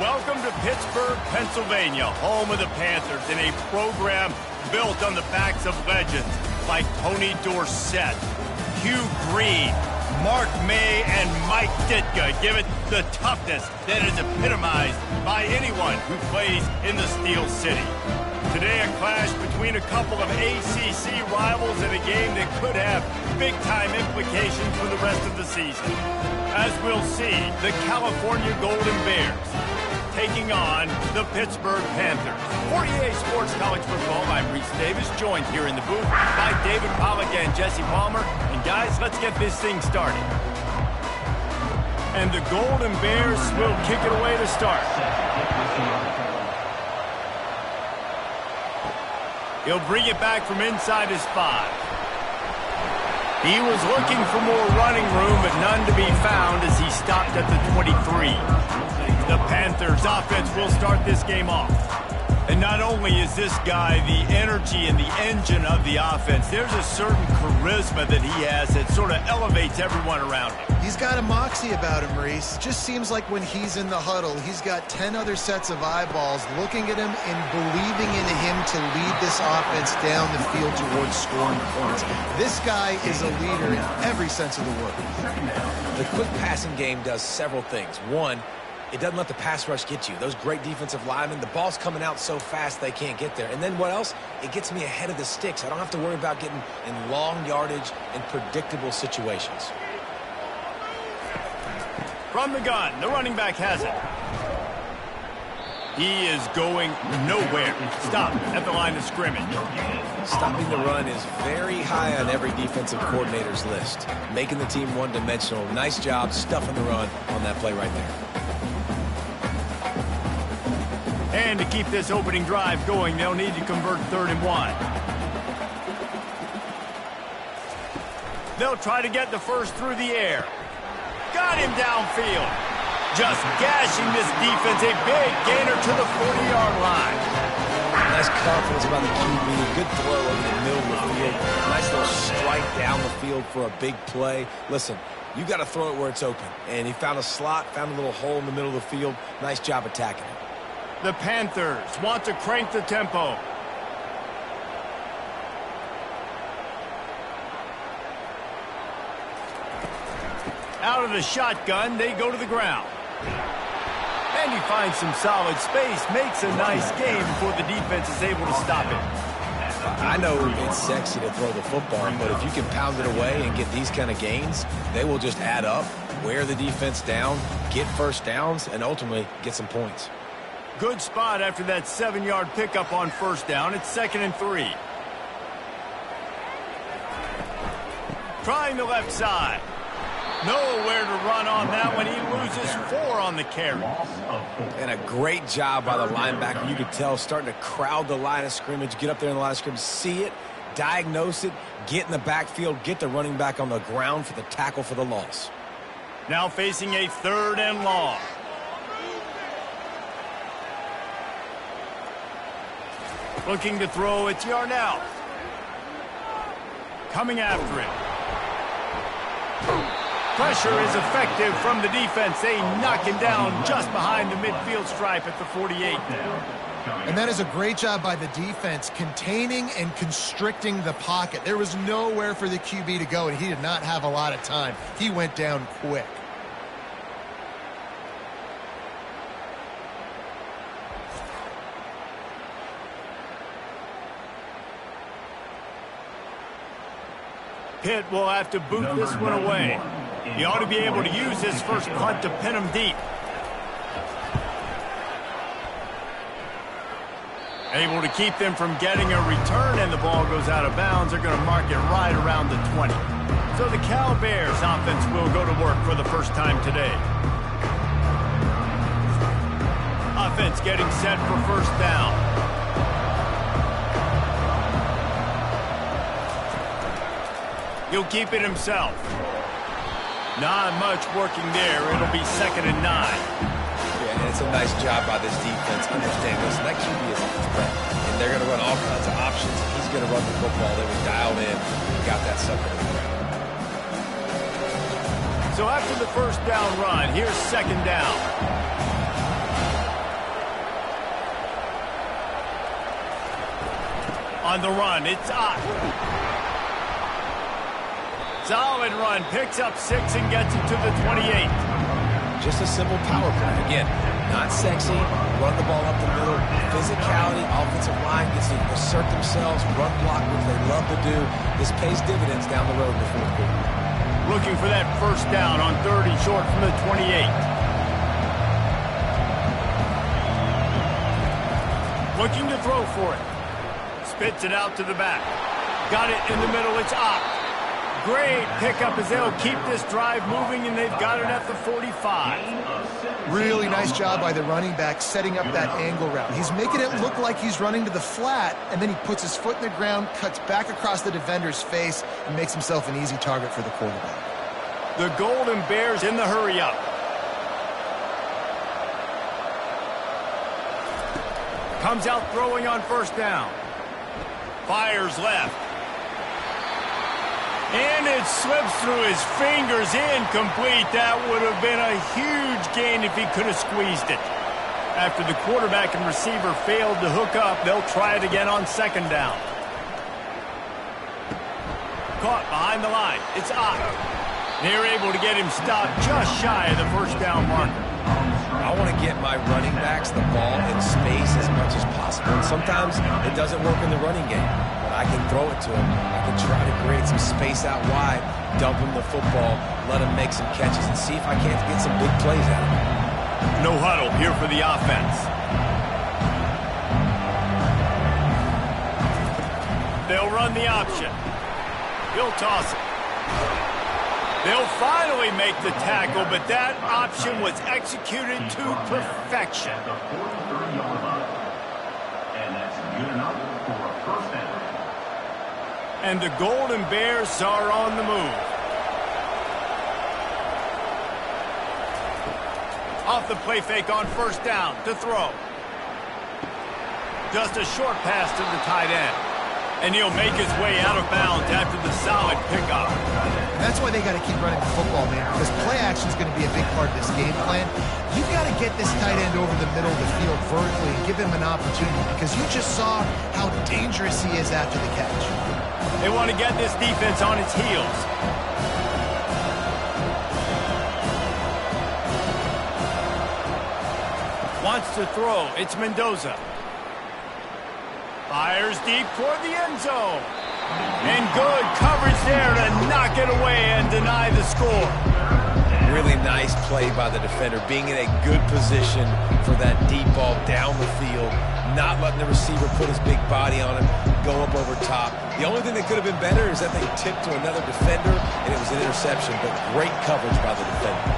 Welcome to Pittsburgh, Pennsylvania, home of the Panthers, in a program built on the backs of legends like Tony Dorsett, Hugh Green, Mark May, and Mike Ditka. Give it the toughness that is epitomized by anyone who plays in the Steel City. Today, a clash between a couple of ACC rivals in a game that could have big-time implications for the rest of the season. As we'll see, the California Golden Bears taking on the Pittsburgh Panthers. For EA Sports College Football, I'm Reese Davis, joined here in the booth by David Pollack and Jesse Palmer. And guys, let's get this thing started. And the Golden Bears will kick it away to start. He'll bring it back from inside his 5. He was looking for more running room, but none to be found as he stopped at the 23. The Panthers offense will start this game off. And not only is this guy the energy and the engine of the offense, there's a certain charisma that he has that sort of elevates everyone around him. He's got a moxie about him, Reese. Just seems like when he's in the huddle, he's got 10 other sets of eyeballs looking at him and believing in him to lead this offense down the field towards scoring points. This guy is a leader in every sense of the word. The quick passing game does several things. One, it doesn't let the pass rush get you. Those great defensive linemen, the ball's coming out so fast they can't get there. And then what else? It gets me ahead of the sticks. I don't have to worry about getting in long yardage and predictable situations. From the gun, the running back has it. He is going nowhere. Stop at the line of scrimmage. Stopping the run is very high on every defensive coordinator's list. Making the team one-dimensional. Nice job stuffing the run on that play right there. And to keep this opening drive going, they'll need to convert 3rd and 1. They'll try to get the first through the air. Got him downfield. Just gashing this defense. A big gainer to the 40-yard line. Nice confidence by the QB. Good throw over the middle of the field. Nice little strike down the field for a big play. Listen, you got to throw it where it's open. And he found a slot, found a little hole in the middle of the field. Nice job attacking it. The Panthers want to crank the tempo. Out of the shotgun, they go to the ground. And he finds some solid space, makes a nice game before the defense is able to stop it. I know it's sexy to throw the football, but if you can pound it away and get these kind of gains, they will just add up, wear the defense down, get first downs, and ultimately get some points. Good spot after that 7-yard pickup on first down. It's 2nd and 3. Trying the left side. Nowhere to run on that one. He loses 4 on the carry. And a great job by the linebacker. You could tell starting to crowd the line of scrimmage, get up there in the line of scrimmage, see it, diagnose it, get in the backfield, get the running back on the ground for the tackle for the loss. Now facing a 3rd and long. Looking to throw, it's Yarnell. Coming after it. Pressure is effective from the defense. They knock him down just behind the midfield stripe at the 48 now. And that is a great job by the defense, containing and constricting the pocket. There was nowhere for the QB to go, and he did not have a lot of time. He went down quick. Pitt will have to boot this one away. He ought to be able to use his first punt to pin him deep. Able to keep them from getting a return, and the ball goes out of bounds. They're going to mark it right around the 20. So the Cal Bears offense will go to work for the first time today. Offense getting set for first down. He'll keep it himself. Not much working there. It'll be 2nd and 9. Yeah, and it's a nice job by this defense. Understand this. That QB is a threat. And they're going to run all kinds of options. He's going to run the football. They were dialed in. Got that sucker in the ground. So after the first down run, here's 2nd down. On the run, it's Ott. Solid run, picks up 6 and gets it to the 28. Just a simple power play. Again, not sexy, run the ball up the middle, physicality, offensive line gets to assert themselves, run block, which they love to do. This pays dividends down the road in the fourth quarter. Looking for that first down on 3rd and short from the 28. Looking to throw for it. Spits it out to the back. Got it in the middle, it's Ott. Great pickup as they'll keep this drive moving, and they've got it at the 45. Really nice job by the running back setting up that angle route. He's making it look like he's running to the flat, and then he puts his foot in the ground, cuts back across the defender's face, and makes himself an easy target for the quarterback. The Golden Bears in the hurry-up. Comes out throwing on first down. Fires left. And it slips through his fingers, incomplete. That would have been a huge gain if he could have squeezed it. After the quarterback and receiver failed to hook up, they'll try it again on 2nd down. Caught behind the line. It's Ott. They're able to get him stopped just shy of the first down marker. I want to get my running backs the ball in space as much as possible. And sometimes it doesn't work in the running game. I can throw it to him. I can try to create some space out wide, dump him the football, let him make some catches, and see if I can't get some big plays out of him. No huddle here for the offense. They'll run the option. He'll toss it. They'll finally make the tackle, but that option was executed to perfection. And that's good enough for a first down. And the Golden Bears are on the move. Off the play fake on first down to throw. Just a short pass to the tight end. And he'll make his way out of bounds after the solid pickup. That's why they got to keep running the football, man, because play action is going to be a big part of this game plan. You've got to get this tight end over the middle of the field vertically and give him an opportunity, because you just saw how dangerous he is after the catch. They want to get this defense on its heels. Wants to throw. It's Mendoza. Fires deep toward the end zone. And good coverage there to knock it away and deny the score. Really nice play by the defender, being in a good position for that deep ball down the field, not letting the receiver put his big body on him, go up over top. The only thing that could have been better is that they tipped to another defender, and it was an interception, but great coverage by the defender.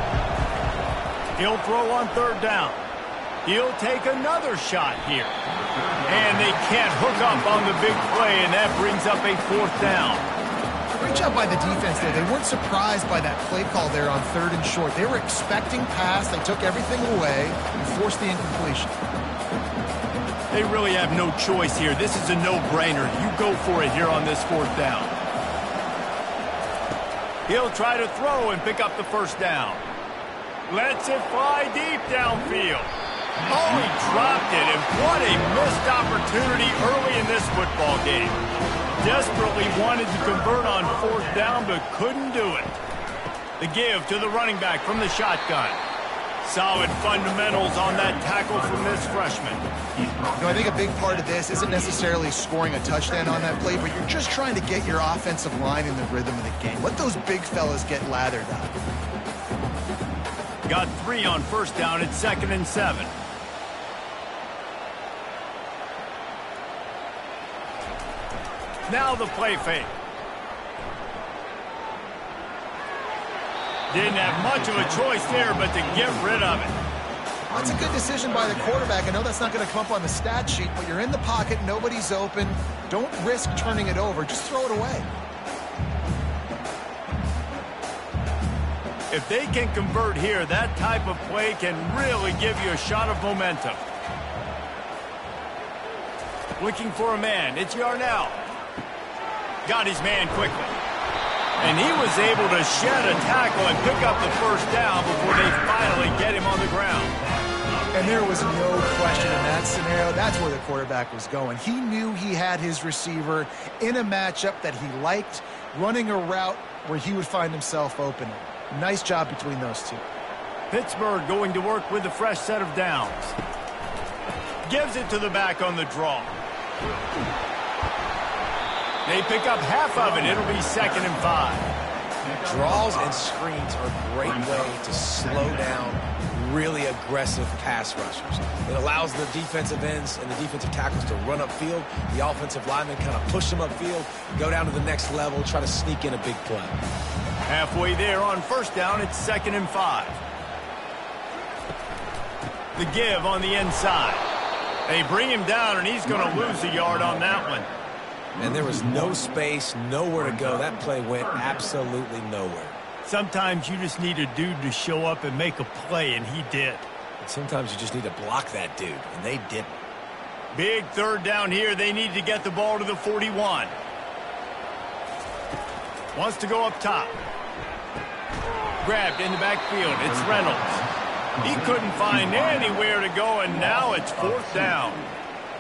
He'll throw on 3rd down. He'll take another shot here. And they can't hook up on the big play, and that brings up a 4th down. Great job by the defense there. They weren't surprised by that play call there on 3rd and short. They were expecting pass. They took everything away and forced the incompletion. They really have no choice here. This is a no-brainer. You go for it here on this 4th down. He'll try to throw and pick up the first down. Lets it fly deep downfield. Oh, he dropped it, and what a missed opportunity early in this football game. Desperately wanted to convert on 4th down, but couldn't do it. The give to the running back from the shotgun. Solid fundamentals on that tackle from this freshman. You know, I think a big part of this isn't necessarily scoring a touchdown on that play, but you're just trying to get your offensive line in the rhythm of the game. Let those big fellas get lathered up. Got 3 on first down at 2nd and 7. Now the play fake. Didn't have much of a choice there, but to get rid of it. That's a good decision by the quarterback. I know that's not going to come up on the stat sheet, but you're in the pocket, nobody's open. Don't risk turning it over. Just throw it away. If they can convert here, that type of play can really give you a shot of momentum. Looking for a man. It's Yarnell. Got his man quickly. And he was able to shed a tackle and pick up the first down before they finally get him on the ground. And there was no question in that scenario. That's where the quarterback was going. He knew he had his receiver in a matchup that he liked, running a route where he would find himself open. Nice job between those two. Pittsburgh going to work with a fresh set of downs. Gives it to the back on the draw. They pick up half of it. It'll be 2nd and 5. Draws and screens are a great way to slow down really aggressive pass rushers. It allows the defensive ends and the defensive tackles to run upfield. The offensive linemen kind of push them upfield, go down to the next level, try to sneak in a big play. Halfway there on 1st down, it's 2nd and 5. The give on the inside. They bring him down, and he's going to lose a yard on that one. And there was no space, nowhere to go. That play went absolutely nowhere. Sometimes you just need a dude to show up and make a play, and he did. And sometimes you just need to block that dude, and they didn't. Big 3rd down here. They need to get the ball to the 41. Wants to go up top. Grabbed in the backfield. It's Reynolds. He couldn't find anywhere to go, and now it's 4th down.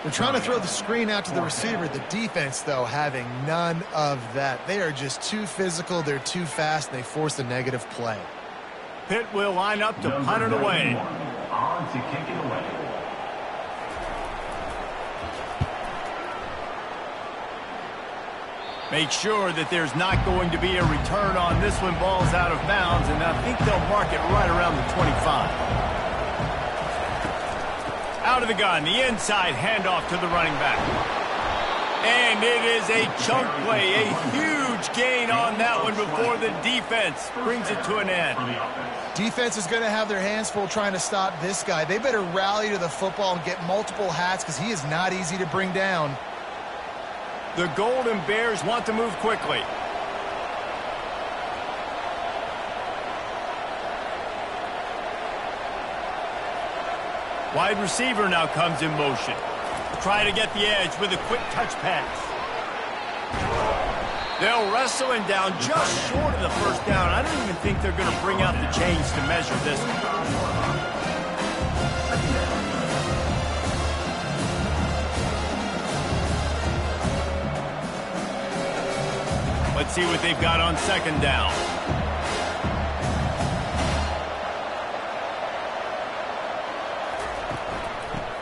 They're trying to throw the screen out to the receiver. The defense, though, having none of that. They are just too physical. They're too fast, and they force a negative play. Pitt will line up to punt it away. On to kick it away. Make sure that there's not going to be a return on this one. Ball's out of bounds, and I think they'll mark it right around the 25. Out of the gun, the inside handoff to the running back. And it is a chunk play, a huge gain on that one before the defense brings it to an end. Defense is going to have their hands full trying to stop this guy. They better rally to the football and get multiple hats because he is not easy to bring down. The Golden Bears want to move quickly. Wide receiver now comes in motion. Try to get the edge with a quick touch pass. They'll wrestle him down just short of the 1st down. I don't even think they're going to bring out the chains to measure this one. Let's see what they've got on 2nd down.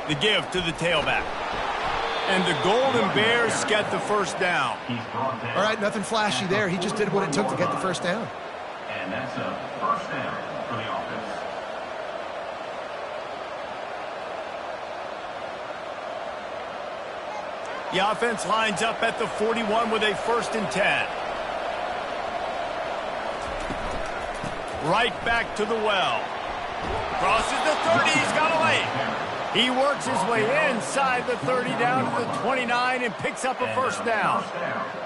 The give to the tailback. And the Golden Bears get the 1st down. All right, nothing flashy there. He just did what it took to get the 1st down. And that's a 1st down for the offense. The offense lines up at the 41 with a 1st and 10. Right back to the well. Crosses the 30. He's got away. He works his way inside the 30 down to the 29 and picks up a 1st down.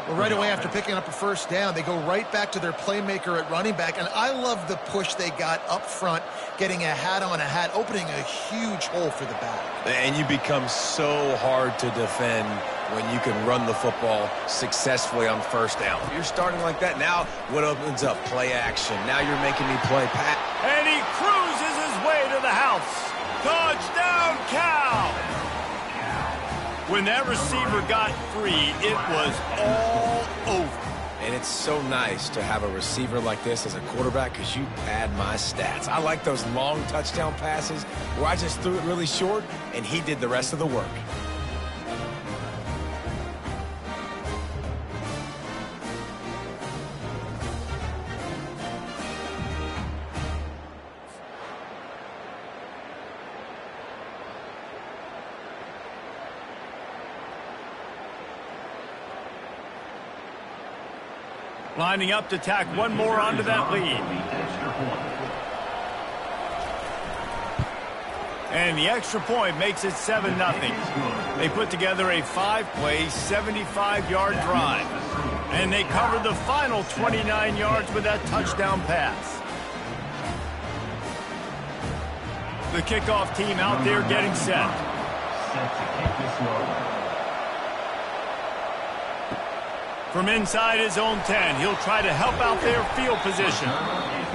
Well, right away after picking up a 1st down, they go right back to their playmaker at running back. And I love the push they got up front, getting a hat on a hat, opening a huge hole for the back. And you become so hard to defend when you can run the football successfully on 1st down. You're starting like that. Now what opens up? Play action. Now you're making me play pat. And he cruises his way to the house. Touchdown, Cal! When that receiver got free, it was all over. And it's so nice to have a receiver like this as a quarterback because you pad my stats. I like those long touchdown passes where I just threw it really short and he did the rest of the work. Lining up to tack one more onto that lead. And the extra point makes it 7-0. They put together a 5-play, 75-yard drive. And they covered the final 29 yards with that touchdown pass. The kickoff team out there getting set. Set to kick this one. From inside his own 10, he'll try to help out their field position.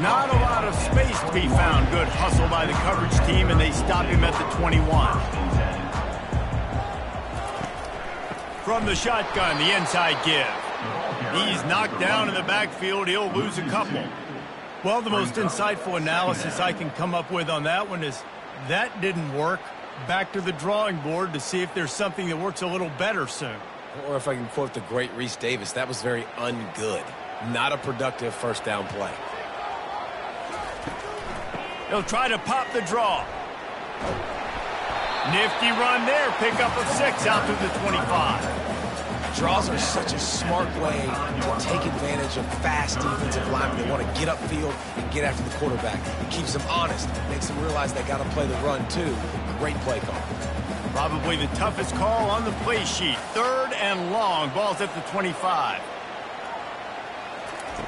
Not a lot of space to be found. Good hustle by the coverage team, and they stop him at the 21. From the shotgun, the inside give. He's knocked down in the backfield. He'll lose a couple. Well, the most insightful analysis I can come up with on that one is that didn't work. Back to the drawing board to see if there's something that works a little better soon. Or if I can quote the great Reese Davis, that was very ungood. Not a productive first down play. He'll try to pop the draw. Nifty run there. Pickup of 6 out to the 25. Draws are such a smart way to take advantage of fast defensive linemen. They want to get upfield and get after the quarterback. It keeps them honest. Makes them realize they got to play the run, too. Great play call. Probably the toughest call on the play sheet. 3rd and long. Ball's at the 25.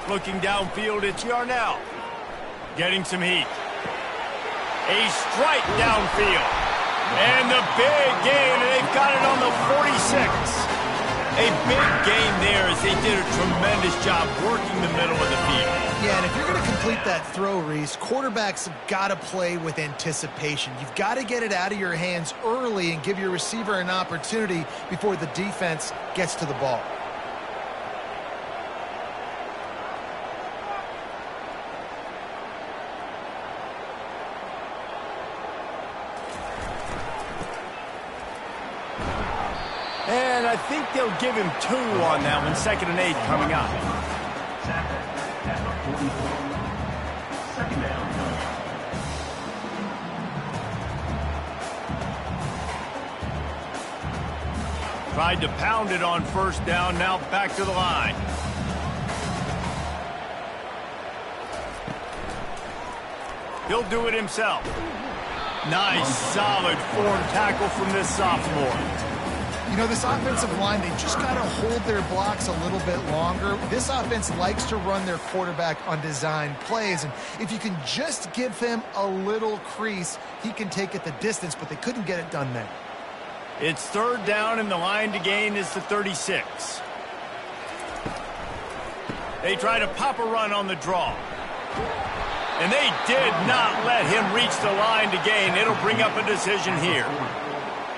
Looking downfield, it's Yarnell. Getting some heat. A strike downfield. And the big gain, and they've got it on the 46. A big gain there as they did a tremendous job working the middle of the field. Yeah, and if you're going to complete that throw, Reese, quarterbacks have got to play with anticipation. You've got to get it out of your hands early and give your receiver an opportunity before the defense gets to the ball. And I think they'll give him 2 on that one. 2nd and 8 coming up. Second down. Tried to pound it on first down. Now back to the line. He'll do it himself. Nice, solid form tackle from this sophomore. You know, this offensive line, they just got to hold their blocks a little bit longer. This offense likes to run their quarterback on design plays, and if you can just give him a little crease, he can take it the distance, but they couldn't get it done there. It's 3rd down, and the line to gain is the 36. They try to pop a run on the draw. And they did not let him reach the line to gain. It'll bring up a decision here.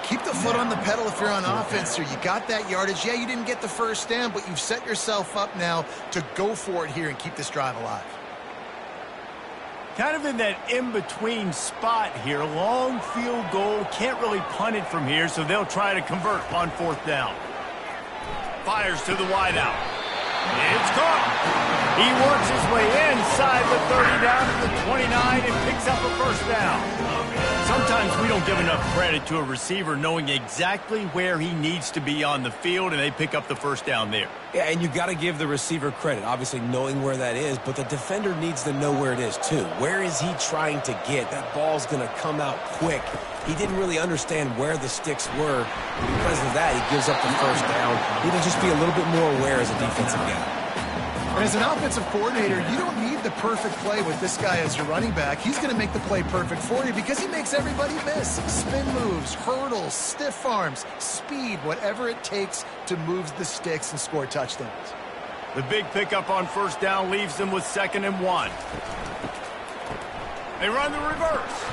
Keep the foot on the pedal if you're on offense here. You got that yardage. Yeah, you didn't get the first down, but you've set yourself up now to go for it here and keep this drive alive. Kind of in that in-between spot here. Long field goal. Can't really punt it from here, so they'll try to convert on 4th down. Fires to the wideout. It's caught. He works his way inside the 30 down to the 29 and picks up a first down. Sometimes we don't give enough credit to a receiver knowing exactly where he needs to be on the field, and they pick up the first down there. Yeah, and you got to give the receiver credit, obviously knowing where that is, but the defender needs to know where it is too. Where is he trying to get? That ball's going to come out quick. He didn't really understand where the sticks were, and because of that, he gives up the first down. He needs to just be a little bit more aware as a defensive guy. And as an offensive coordinator, you don't need the perfect play with this guy as your running back. He's going to make the play perfect for you because he makes everybody miss. Spin moves, hurdles, stiff arms, speed, whatever it takes to move the sticks and score touchdowns. The big pickup on first down leaves them with 2nd and 1. They run the reverse.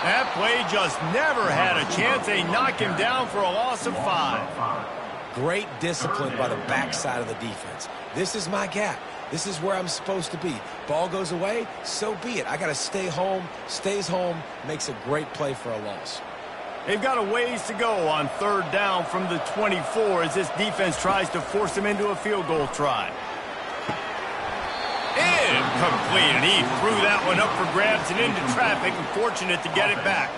That play just never had a chance. They knock him down for a loss of 5. Great discipline by the backside of the defense. This is my gap. This is where I'm supposed to be. Ball goes away, so be it. I got to stay home. Stays home, makes a great play for a loss. They've got a ways to go on 3rd down from the 24 as this defense tries to force him into a field goal try. Incomplete, and he threw that one up for grabs and into traffic, and fortunate to get it back.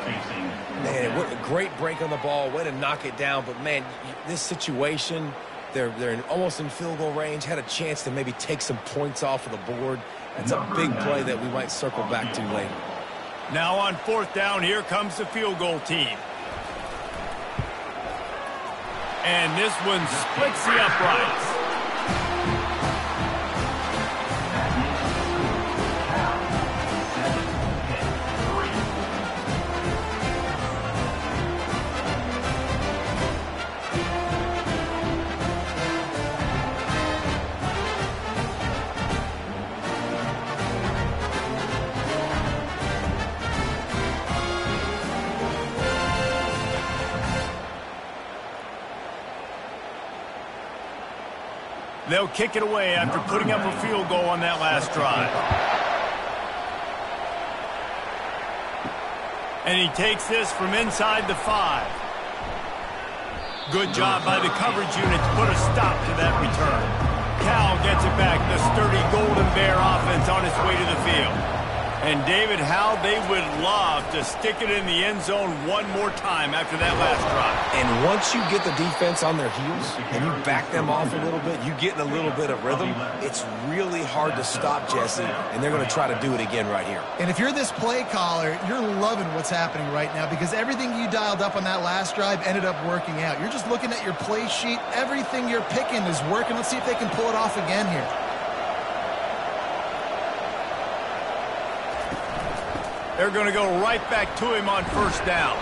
Man, what a great break on the ball. Way to knock it down. But, man, this situation, they're almost in field goal range, had a chance to maybe take some points off of the board. That's a big play that we might circle back to later. Now on 4th down, here comes the field goal team. And this one splits the uprights. They'll kick it away after putting up a field goal on that last drive. And he takes this from inside the 5. Good job by the coverage unit to put a stop to that return. Cal gets it back, the sturdy Golden Bear offense on its way to the field. And David, how they would love to stick it in the end zone one more time after that last drive. And once you get the defense on their heels and you back them off a little bit, you get in a little bit of rhythm, it's really hard to stop, Jesse, and they're going to try to do it again right here. And if you're this play caller, you're loving what's happening right now because everything you dialed up on that last drive ended up working out. You're just looking at your play sheet. Everything you're picking is working. Let's see if they can pull it off again here. They're going to go right back to him on first down.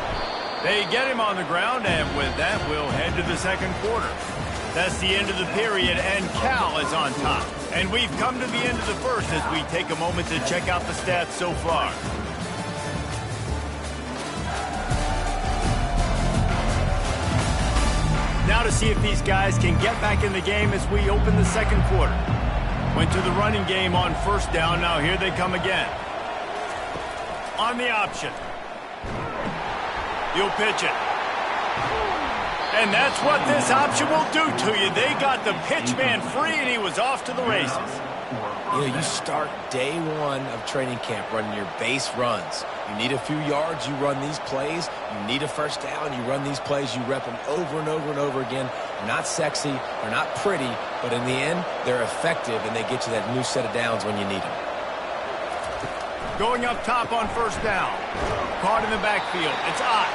They get him on the ground, and with that, we'll head to the second quarter. That's the end of the period, and Cal is on top. And we've come to the end of the first as we take a moment to check out the stats so far. Now to see if these guys can get back in the game as we open the second quarter. Went to the running game on first down. Now here they come again. On the option. You'll pitch it. And that's what this option will do to you. They got the pitch man free, and he was off to the races. You know, you start day one of training camp running your base runs. You need a few yards, you run these plays. You need a first down, you run these plays. You rep them over and over and over again. They're not sexy, they're not pretty, but in the end, they're effective, and they get you that new set of downs when you need them. Going up top on first down. Caught in the backfield. It's Ott.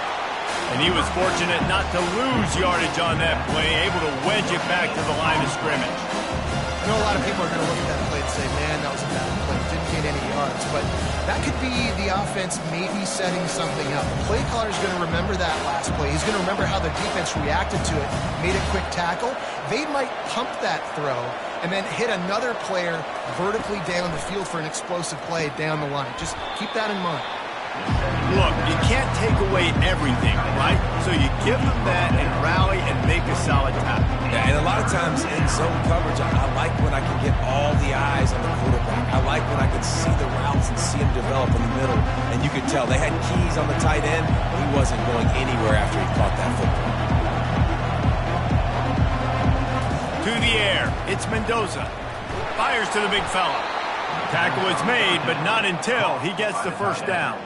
And he was fortunate not to lose yardage on that play, able to wedge it back to the line of scrimmage. I know a lot of people are going to look at that play and say, man, that was a bad play. Didn't get any yards. But that could be the offense maybe setting something up. The play caller is going to remember that last play. He's going to remember how the defense reacted to it, made a quick tackle. They might pump that throw and then hit another player vertically down the field for an explosive play down the line. Just keep that in mind. Look, you can't take away everything, right? So you give them that and rally and make a solid tackle. Yeah, and a lot of times in zone coverage, I like when I can get all the eyes on the quarterback. I like when I can see the routes and see him develop in the middle. And you could tell they had keys on the tight end. He wasn't going anywhere after he caught that football. To the air, it's Mendoza. Fires to the big fella. Tackle is made, but not until he gets the first down.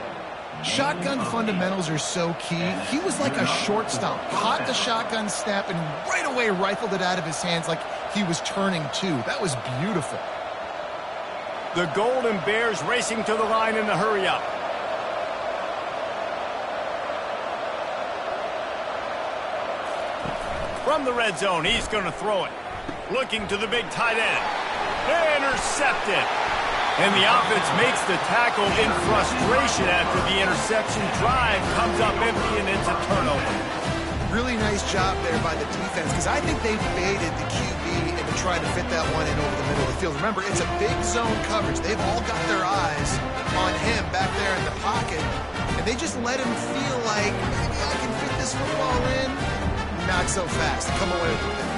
Shotgun fundamentals are so key. He was like a shortstop. Caught the shotgun snap and right away rifled it out of his hands like he was turning two. That was beautiful. The Golden Bears racing to the line in the hurry-up. From the red zone, he's going to throw it. Looking to the big tight end. Intercepted. And the offense makes the tackle in frustration after the interception. Drive comes up empty, and it's a turnover. Really nice job there by the defense because I think they baited the QB into trying to fit that one in over the middle of the field. Remember, it's a big zone coverage. They've all got their eyes on him back there in the pocket, and they just let him feel like, maybe I can fit this football in. Not so fast. Come away with it.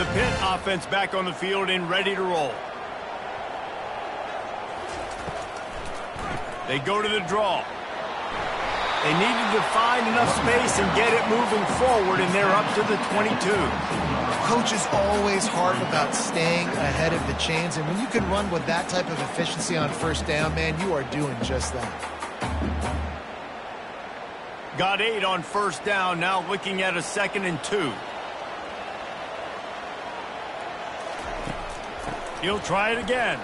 The Pitt offense back on the field and ready to roll. They go to the draw. They needed to find enough space and get it moving forward, and they're up to the 22. Coach is always hard about staying ahead of the chains, and when you can run with that type of efficiency on first down, man, you are doing just that. Got 8 on first down, now looking at a 2nd and 2. He'll try it again.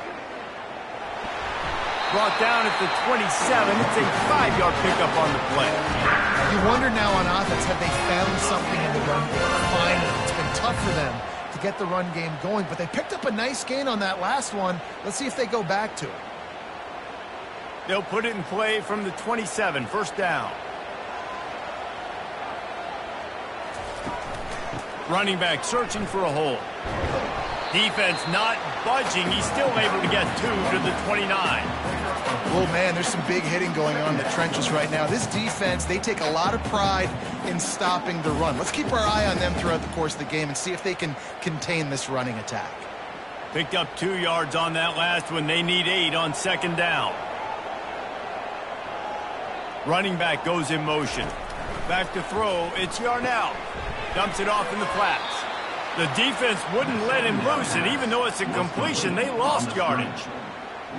Brought down at the 27. It's a 5-yard pickup on the play. You wonder now on offense, have they found something in the run game? Finally, it's been tough for them to get the run game going, but they picked up a nice gain on that last one. Let's see if they go back to it. They'll put it in play from the 27, first down. Running back searching for a hole. Defense not budging. He's still able to get 2 to the 29. Oh, man, there's some big hitting going on in the trenches right now. This defense, they take a lot of pride in stopping the run. Let's keep our eye on them throughout the course of the game and see if they can contain this running attack. Picked up 2 yards on that last one. They need 8 on second down. Running back goes in motion. Back to throw. It's Yarnell. Dumps it off in the flats. The defense wouldn't let him loose, and even though it's a completion, they lost yardage.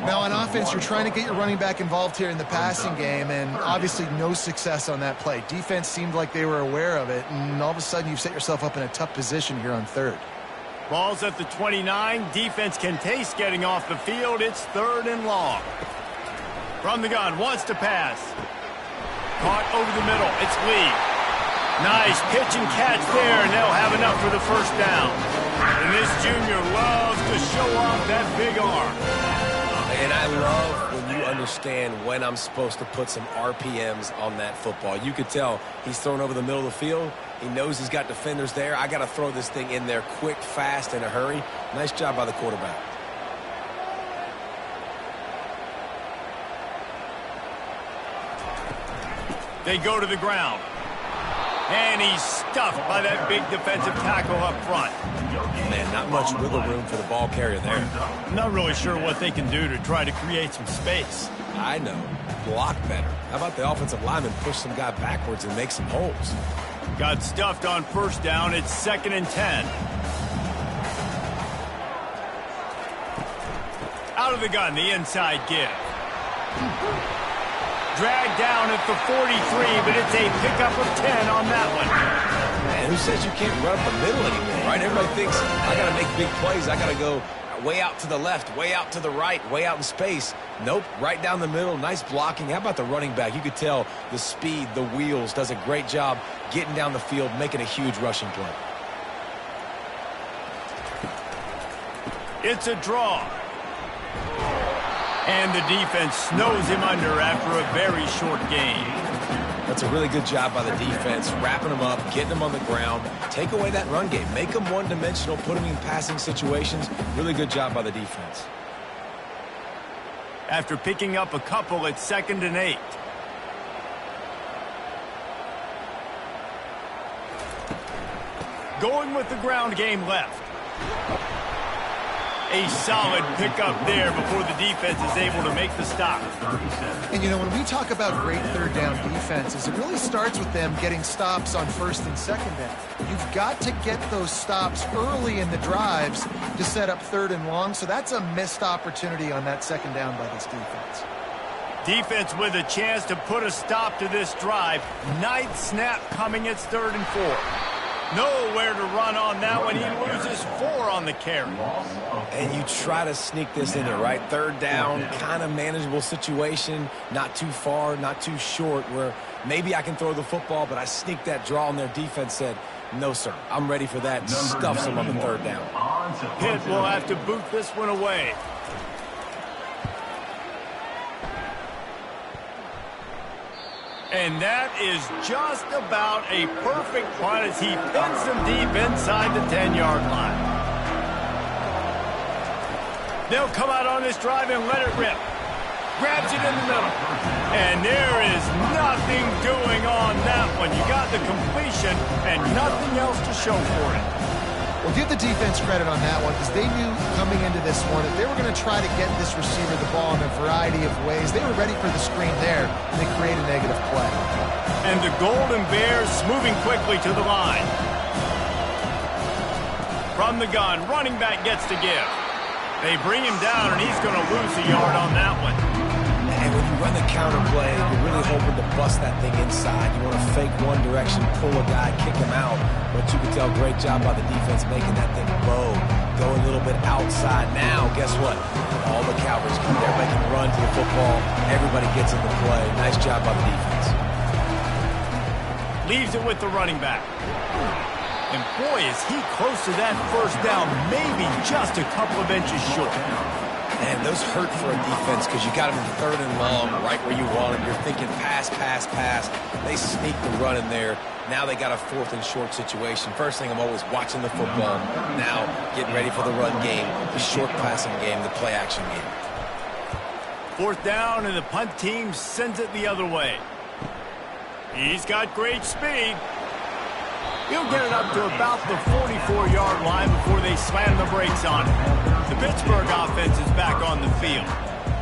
Now, on offense, you're trying to get your running back involved here in the passing game, and obviously no success on that play. Defense seemed like they were aware of it, and all of a sudden you've set yourself up in a tough position here on third. Ball's at the 29. Defense can taste getting off the field. It's 3rd and long. From the gun, wants to pass. Caught over the middle. It's Lee. Nice pitch and catch there, and they'll have enough for the first down. And this junior loves to show off that big arm. And I love when you understand when I'm supposed to put some RPMs on that football. You could tell he's thrown over the middle of the field. He knows he's got defenders there. I got to throw this thing in there quick, fast, in a hurry. Nice job by the quarterback. They go to the ground. And he's stuffed by that big defensive tackle up front. Man, not much wiggle room for the ball carrier there. I'm not really sure what they can do to try to create some space. I know. Block better. How about the offensive lineman push some guy backwards and make some holes? Got stuffed on first down. It's 2nd and 10. Out of the gun, the inside give. Dragged down at the 43, but it's a pickup of 10 on that one. Man, who says you can't run up the middle anymore, right? Everybody thinks, I got to make big plays. I got to go way out to the left, way out to the right, way out in space. Nope, right down the middle. Nice blocking. How about the running back? You could tell the speed, the wheels, does a great job getting down the field, making a huge rushing play. It's a draw. And the defense snows him under after a very short gain. That's a really good job by the defense, wrapping him up, getting him on the ground. Take away that run game. Make him one-dimensional, put him in passing situations. Really good job by the defense. After picking up a couple, it's 2nd and 8. Going with the ground game left. A solid pickup there before the defense is able to make the stop. And, you know, when we talk about great third down defenses, it really starts with them getting stops on first and second down. You've got to get those stops early in the drives to set up 3rd and long, so that's a missed opportunity on that second down by this defense. Defense with a chance to put a stop to this drive. Nice snap coming. It's 3rd and 4. Nowhere to run on that one. He loses 4 on the carry. And you try to sneak this in there, right? 3rd down, kind of manageable situation. Not too far, not too short, where maybe I can throw the football, but I sneak that draw, and their defense said, no, sir, I'm ready for that. Stuffs them on the 3rd down. Pitt will have to boot this one away. And that is just about a perfect punt as he pins them deep inside the 10-yard line. They'll come out on this drive and let it rip. Grabs it in the middle. And there is nothing doing on that one. You got the completion and nothing else to show for it. Well, give the defense credit on that one because they knew coming into this one that they were going to try to get this receiver the ball in a variety of ways. They were ready for the screen there, and they create a negative play. And the Golden Bears moving quickly to the line. From the gun, running back gets to give. They bring him down, and he's going to lose a yard on that one. And when you run the counter play, you're really hoping to bust that thing inside. You want to fake one direction, pull a guy, kick him out. But you can tell, great job by the defense making that thing bow. Go a little bit outside. Now, guess what? All the Cowboys come there, making run to the football. Everybody gets in the play. Nice job by the defense. Leaves it with the running back. And boy, is he close to that first down, maybe just a couple of inches short. And those hurt for a defense because you got them in 3rd and long, right where you want them. You're thinking pass, pass, pass. They sneak the run in there. Now they got a 4th and short situation. First thing, I'm always watching the football. Now getting ready for the run game, the short passing game, the play action game. 4th down, and the punt team sends it the other way. He's got great speed. He'll get it up to about the 44-yard line before they slam the brakes on it. The Pittsburgh offense is back on the field.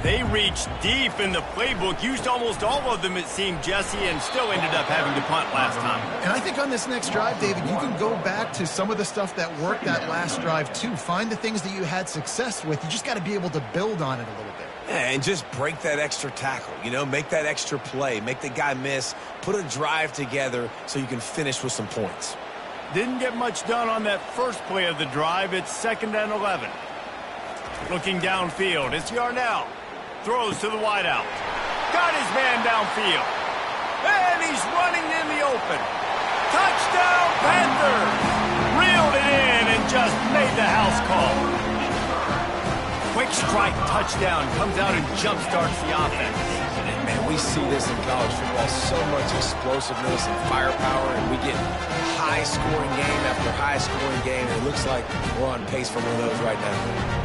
They reached deep in the playbook, used almost all of them, it seemed, Jesse, and still ended up having to punt last time. And I think on this next drive, David, you can go back to some of the stuff that worked that last drive, too. Find the things that you had success with. You just got to be able to build on it a little bit. Yeah, and just break that extra tackle, make that extra play, make the guy miss, put a drive together so you can finish with some points. Didn't get much done on that first play of the drive. It's 2nd and 11. Looking downfield, it's Yarnell. Throws to the wideout. Got his man downfield. And he's running in the open. Touchdown, Panthers! Reeled it in and just made the house call. Quick strike touchdown comes out and jumpstarts the offense. And man, we see this in college football, so much explosiveness and firepower, and we get high-scoring game after high-scoring game, and it looks like we're on pace for one of those right now.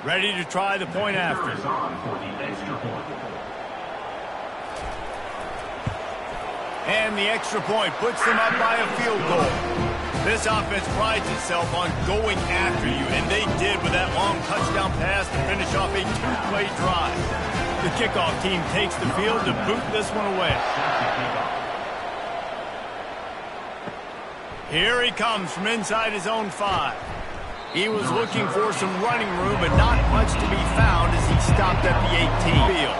Ready to try the point after. And the extra point puts them up by a field goal. This offense prides itself on going after you, and they did with that long touchdown pass to finish off a 2-play drive. The kickoff team takes the field to boot this one away. Here he comes from inside his own 5. He was looking for some running room, but not much to be found as he stopped at the 18 field.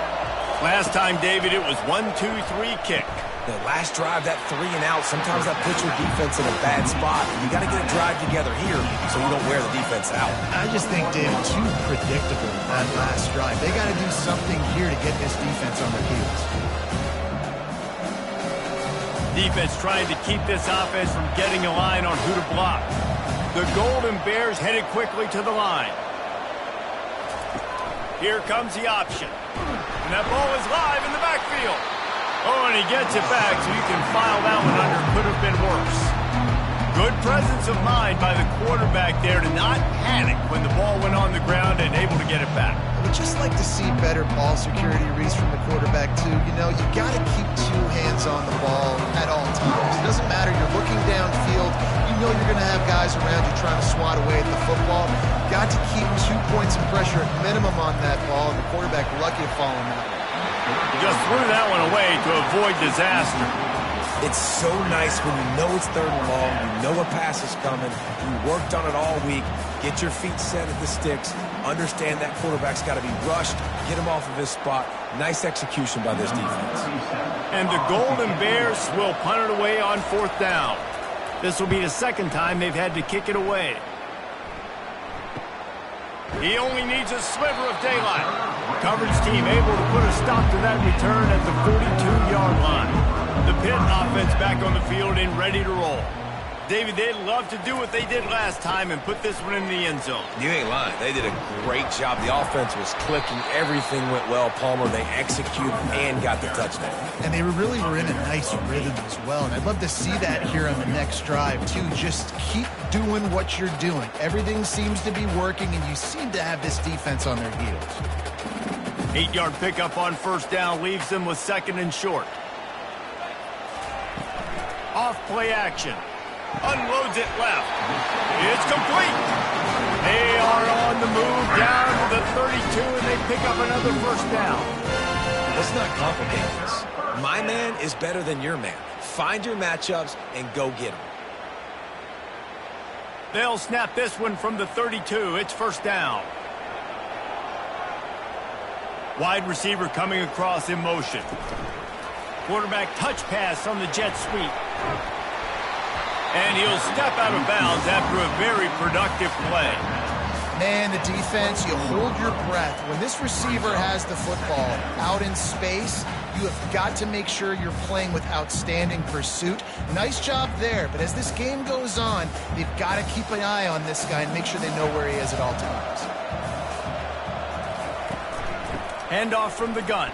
Last time, David, it was 1-2-3 kick. The last drive, that 3 and out, sometimes that puts your defense in a bad spot. You got to get a drive together here so you don't wear the defense out. I just think, David, too predictable that last drive. They got to do something here to get this defense on their heels. Defense trying to keep this offense from getting a line on who to block. The Golden Bears headed quickly to the line. Here comes the option. And that ball is live in the backfield. Oh, and he gets it back so you can file that one under. Could have been worse. Good presence of mind by the quarterback there to not panic when the ball went on the ground and able to get it back. I would just like to see better ball security, Reese, from the quarterback, too. You got to keep 2 hands on the ball at all times. It doesn't matter. You're looking downfield. You're going to have guys around you trying to swat away at the football. Got to keep 2 points of pressure at minimum on that ball, and the quarterback lucky to fall on that one. He just threw that one away to avoid disaster. It's so nice when you know it's 3rd and long, you know a pass is coming, you worked on it all week, get your feet set at the sticks, understand that quarterback's got to be rushed, get him off of his spot. Nice execution by this defense. And the Golden Bears will punt it away on 4th down. This will be the 2nd time they've had to kick it away. He only needs a sliver of daylight. Coverage team able to put a stop to that return at the 42-yard line. The Pitt offense back on the field and ready to roll. David, they'd love to do what they did last time and put this one in the end zone. You ain't lying. They did a great job. The offense was clicking. Everything went well. Palmer, they executed and got the touchdown. And they really were in a nice rhythm as well. And I'd love to see that here on the next drive, too. Just keep doing what you're doing. Everything seems to be working, and you seem to have this defense on their heels. 8-yard pickup on 1st down leaves them with 2nd and short. Off play action. Unloads it left. It's complete. They are on the move down to the 32, and they pick up another 1st down. Let's not complicate this. My man is better than your man. Find your matchups and go get them. They'll snap this one from the 32. It's 1st down. Wide receiver coming across in motion. Quarterback touch pass on the jet sweep. And he'll step out of bounds after a very productive play. Man, the defense, you hold your breath. When this receiver has the football out in space, You have got to make sure you're playing with outstanding pursuit. Nice job there, but as this game goes on, they've got to keep an eye on this guy and make sure they know where he is at all times. Handoff from the gun.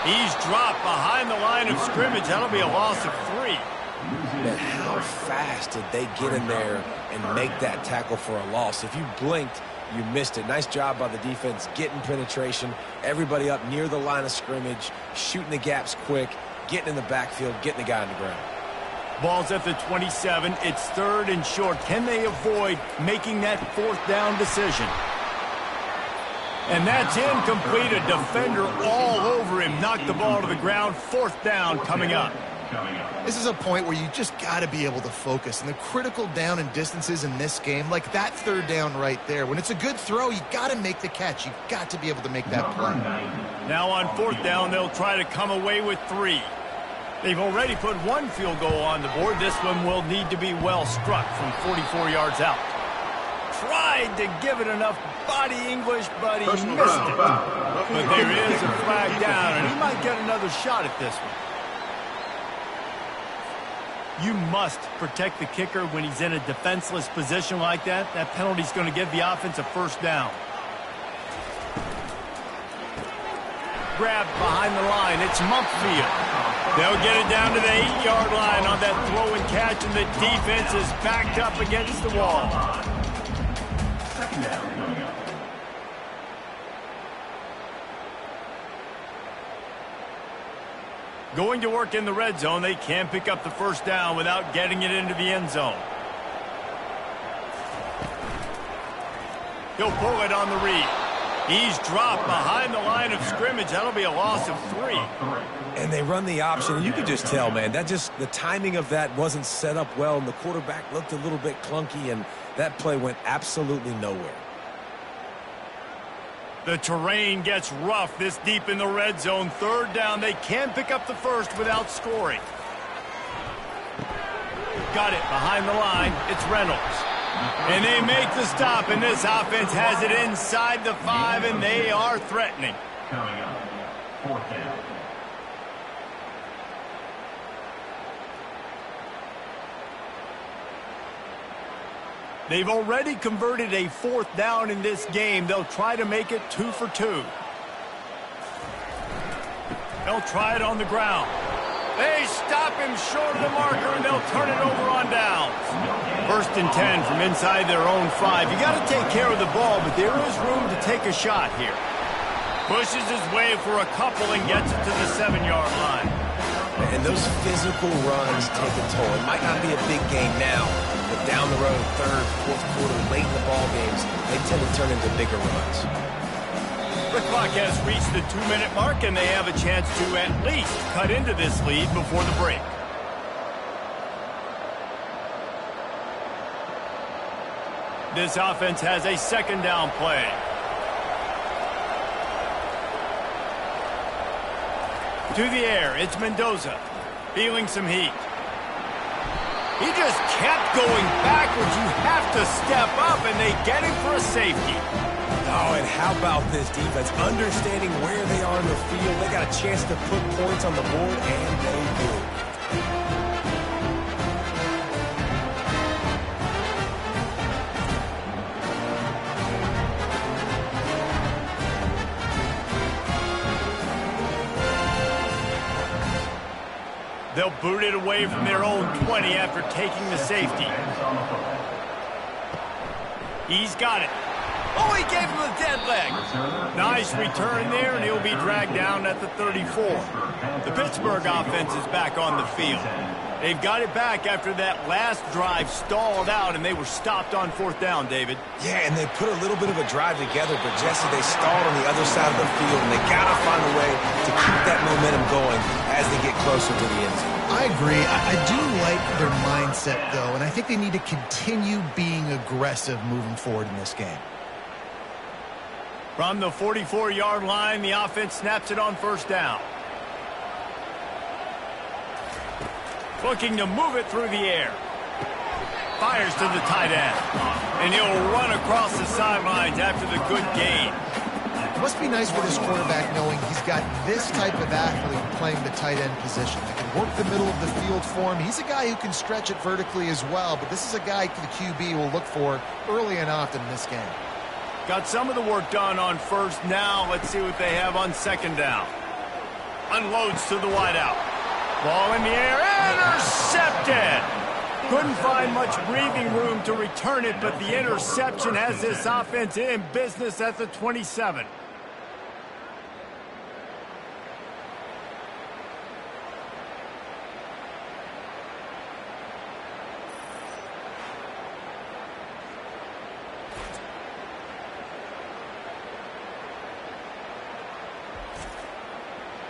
He's dropped behind the line of scrimmage. That'll be a loss of 3. Man, how fast did they get in there and make that tackle for a loss? If you blinked, you missed it. Nice job by the defense getting penetration. Everybody up near the line of scrimmage, shooting the gaps quick, getting in the backfield, getting the guy on the ground. Ball's at the 27. It's 3rd and short. Can they avoid making that 4th down decision? And that's incomplete. A defender all over him. Knocked the ball to the ground. 4th down coming up. This is a point where you just got to be able to focus. And the critical down and distances in this game, like that 3rd down right there, when it's a good throw, you got to make the catch. You've got to be able to make that play. Now on 4th down, they'll try to come away with 3. They've already put 1 field goal on the board. This one will need to be well struck from 44 yards out. Tried to give it enough body English, but he missed it. But there is a flag down, and he might get another shot at this one. You must protect the kicker when he's in a defenseless position like that. That penalty's going to give the offense a 1st down. Grabbed behind the line. It's Mumpfield. They'll get it down to the 8-yard line on that throw and catch, and the defense is backed up against the wall. Going to work in the red zone. They can't pick up the 1st down without getting it into the end zone. He'll pull it on the read. He's dropped behind the line of scrimmage. That'll be a loss of 3. And they run the option, and you could just tell, man, that just the timing of that wasn't set up well, and the quarterback looked a little bit clunky, and that play went absolutely nowhere. The terrain gets rough this deep in the red zone. 3rd down. They can't pick up the 1st without scoring. Got it behind the line. It's Reynolds. And they make the stop, and this offense has it inside the 5, and they are threatening. Coming up, 4th down. They've already converted a 4th down in this game. They'll try to make it 2 for 2. They'll try it on the ground. They stop him short of the marker, and they'll turn it over on downs. 1st and 10 from inside their own 5. You got to take care of the ball, but there is room to take a shot here. Pushes his way for a couple and gets it to the 7-yard line. And those physical runs take a toll. It might not be a big game now, but down the road, 3rd, 4th quarter, late in the ball games, they tend to turn into bigger runs. The clock has reached the 2-minute mark, and they have a chance to at least cut into this lead before the break. This offense has a 2nd down play. To the air, it's Mendoza, feeling some heat. He just kept going backwards. You have to step up, and they get him for a safety. Oh, and how about this defense? Understanding where they are in the field, they got a chance to put points on the board, and they do. They'll boot it away from their own 20 after taking the safety. He's got it. Oh, he gave him a dead leg. Nice return there, and he'll be dragged down at the 34. The Pittsburgh offense is back on the field. They've got it back after that last drive stalled out, and they were stopped on 4th down, David. Yeah, and they put a little bit of a drive together, but Jesse, they stalled on the other side of the field, and they got to find a way to keep that momentum going as they get closer to the end zone. I agree. I do like their mindset, though, and I think they need to continue being aggressive moving forward in this game. From the 44-yard line, the offense snaps it on 1st down. Looking to move it through the air. Fires to the tight end. And he'll run across the sidelines after the good gain. It must be nice for this quarterback knowing he's got this type of athlete playing the tight end position. They can work the middle of the field for him. He's a guy who can stretch it vertically as well, but this is a guy the QB will look for early and often in this game. Got some of the work done on first. Now let's see what they have on second down. Unloads to the wideout. Ball in the air, intercepted! Couldn't find much breathing room to return it, but the interception has this offense in business at the 27.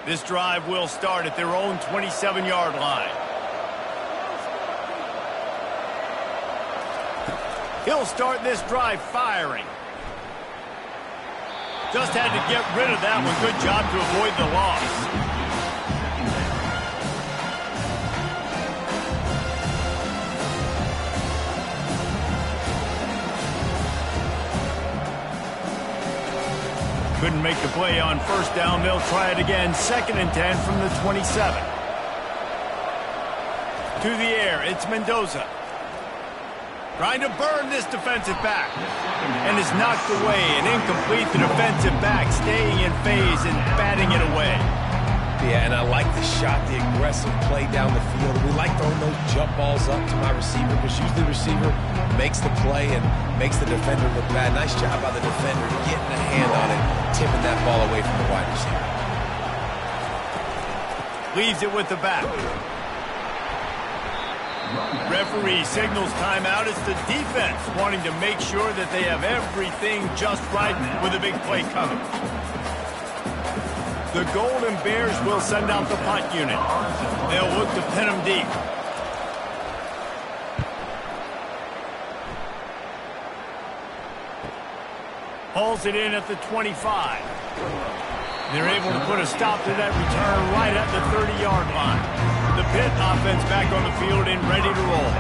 This drive will start at their own 27-yard line. He'll start this drive firing. Just had to get rid of that one. Good job to avoid the loss. Couldn't make the play on first down. They'll try it again. 2nd and 10 from the 27. To the air, it's Mendoza. Trying to burn this defensive back. And is knocked away and incomplete. The defensive back staying in phase and batting it away. Yeah, and I like the shot, the aggressive play down the field. We like throwing those jump balls up to my receiver because usually the receiver makes the play and makes the defender look bad. Nice job by the defender getting a hand on it, tipping that ball away from the wide receiver. Leaves it with the back. Referee signals timeout. It's the defense wanting to make sure that they have everything just right with a big play coming. The Golden Bears will send out the punt unit. They'll look to pin them deep. Hauls it in at the 25. They're able to put a stop to that return right at the 30-yard line. The Pitt offense back on the field and ready to roll.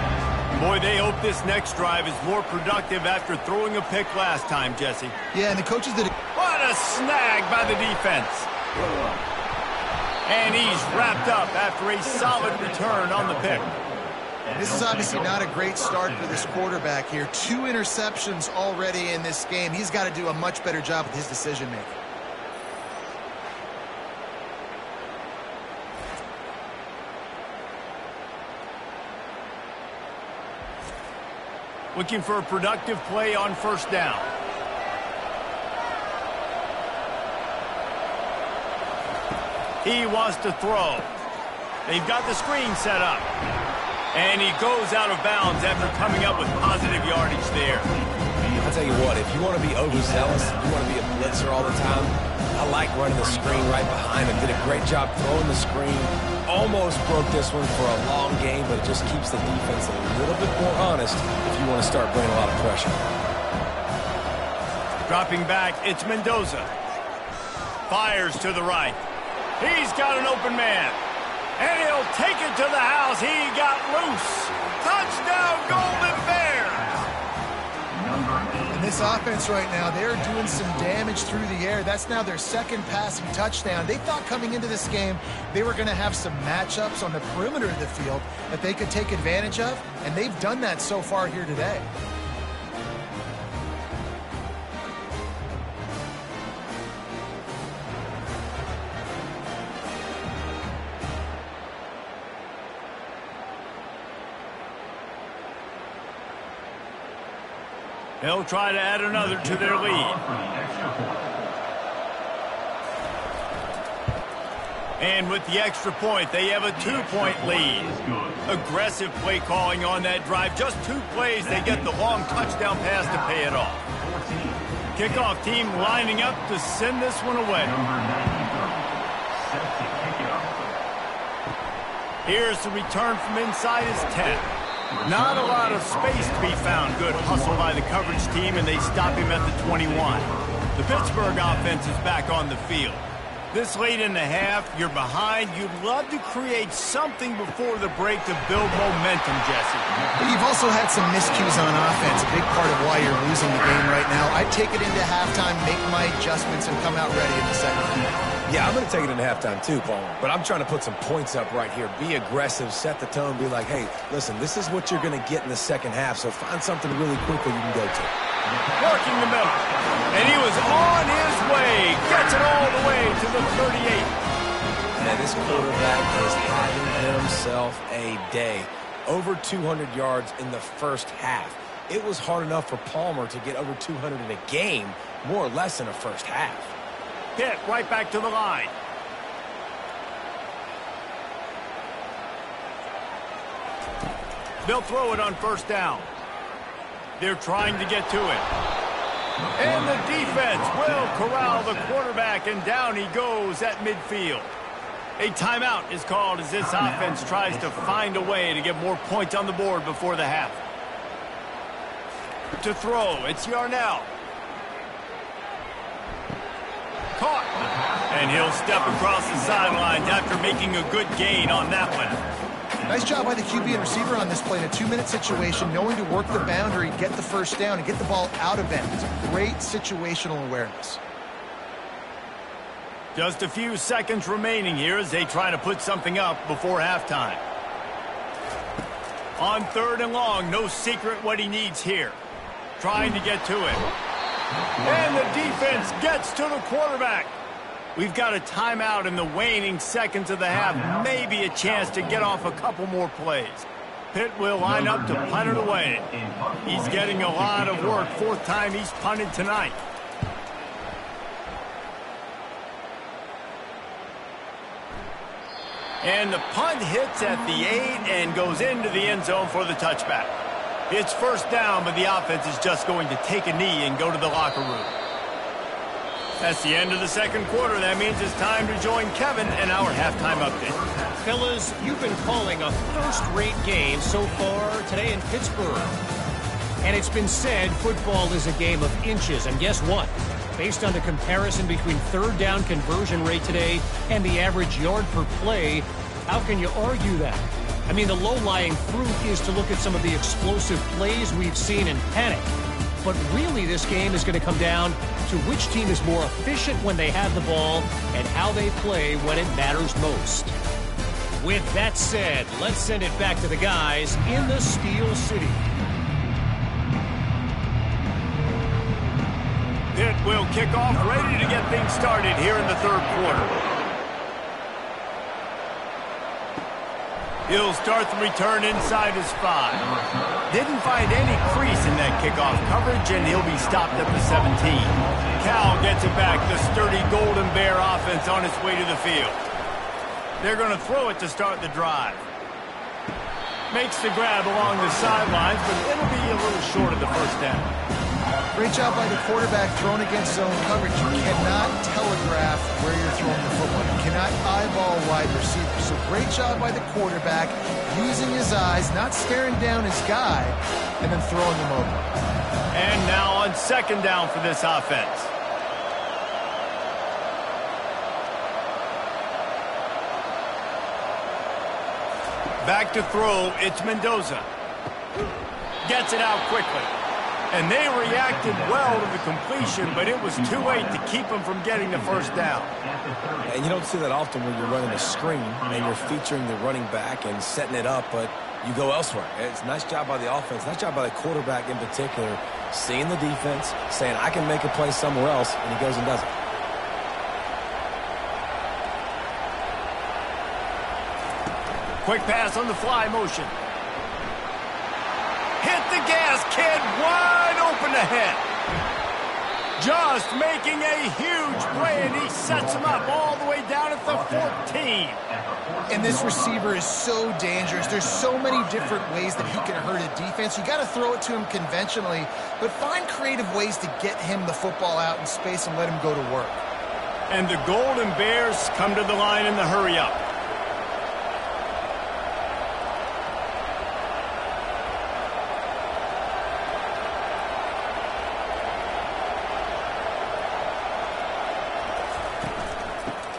Boy, they hope this next drive is more productive after throwing a pick last time, Jesse. Yeah, and the coaches did it. What a snag by the defense. And he's wrapped up after a solid return on the pick. This is obviously not a great start for this quarterback here. 2 interceptions already in this game. He's got to do a much better job with his decision-making. Looking for a productive play on first down. He wants to throw. They've got the screen set up. And he goes out of bounds after coming up with positive yardage there. I'll tell you what, if you want to be overzealous, you want to be a blitzer all the time, I like running the screen right behind him. Did a great job throwing the screen. Almost broke this one for a long game, but it just keeps the defense a little bit more honest if you want to start bringing a lot of pressure. Dropping back, it's Mendoza. Fires to the right. He's got an open man. And he'll take it to the house. He got loose. Touchdown, Golden Bears! And this offense right now, they're doing some damage through the air. That's now their 2nd passing touchdown. They thought coming into this game they were going to have some matchups on the perimeter of the field that they could take advantage of, and they've done that so far here today. They'll try to add another to their lead. And with the extra point, they have a 2-point lead. Aggressive play calling on that drive. Just 2 plays, they get the long touchdown pass to pay it off. Kickoff team lining up to send this one away. Here's the return from inside his 10. Not a lot of space to be found. Good hustle by the coverage team, and they stop him at the 21. The Pittsburgh offense is back on the field. This late in the half, you're behind. You'd love to create something before the break to build momentum, Jesse. But you've also had some miscues on offense, a big part of why you're losing the game right now. I'd take it into halftime, make my adjustments, and come out ready in the second half. Yeah, I'm going to take it into halftime too, Paul. But I'm trying to put some points up right here. Be aggressive, set the tone, be like, hey, listen, this is what you're going to get in the second half, so find something really quickly you can go to. Working the middle. And he was on his way. Gets it all the way to the 38. Man, this quarterback is having himself a day. Over 200 yards in the first half. It was hard enough for Palmer to get over 200 in a game, more or less in a first half. Pitt right back to the line. They'll throw it on first down. They're trying to get to it. And the defense will corral the quarterback, and down he goes at midfield. A timeout is called as this offense tries to find a way to get more points on the board before the half. To throw, it's Yarnell. Caught. And he'll step across the sidelines after making a good gain on that one. Nice job by the QB and receiver on this play in a 2-minute situation, knowing to work the boundary, get the first down, and get the ball out of bounds. Great situational awareness. Just a few seconds remaining here as they try to put something up before halftime. On 3rd and long, no secret what he needs here. Trying to get to it. And the defense gets to the quarterback. We've got a timeout in the waning seconds of the half. Maybe a chance to get off a couple more plays. Pitt will line up to punt it away. He's getting a lot of work. 4th time he's punted tonight. And the punt hits at the 8 and goes into the end zone for the touchback. It's first down, but the offense is just going to take a knee and go to the locker room. That's the end of the second quarter. That means it's time to join Kevin and our halftime update. Fellas, you've been calling a first-rate game so far today in Pittsburgh. And it's been said football is a game of inches. And guess what? Based on the comparison between third down conversion rate today and the average yard per play, how can you argue that? I mean, the low-lying fruit is to look at some of the explosive plays we've seen in panic. But really, this game is going to come down to which team is more efficient when they have the ball and how they play when it matters most. With that said, let's send it back to the guys in the Steel City. Pitt will kick off, ready to get things started here in the third quarter. He'll start the return inside his 5. Didn't find any crease in that kickoff coverage, and he'll be stopped at the 17. Cal gets it back. The sturdy Golden Bear offense on its way to the field. They're going to throw it to start the drive. Makes the grab along the sidelines, but it'll be a little short of the first down. Great job by the quarterback throwing against zone coverage. You cannot telegraph where you're throwing the football. You cannot eyeball wide receivers. So great job by the quarterback using his eyes, not staring down his guy, and then throwing him over. And now on second down for this offense. Back to throw, it's Mendoza. Gets it out quickly. And they reacted well to the completion, but it was too late to keep them from getting the first down. And you don't see that often when you're running a screen and you're featuring the running back and setting it up, but you go elsewhere. It's a nice job by the offense, nice job by the quarterback in particular, seeing the defense, saying, I can make a play somewhere else, and he goes and does it. Quick pass on the fly motion. Hit the gas, kid, wide open ahead. Just making a huge play, and he sets him up all the way down at the 14. And this receiver is so dangerous. There's so many different ways that he can hurt a defense. You got to throw it to him conventionally, but find creative ways to get him the football out in space and let him go to work. And the Golden Bears come to the line in the hurry-up.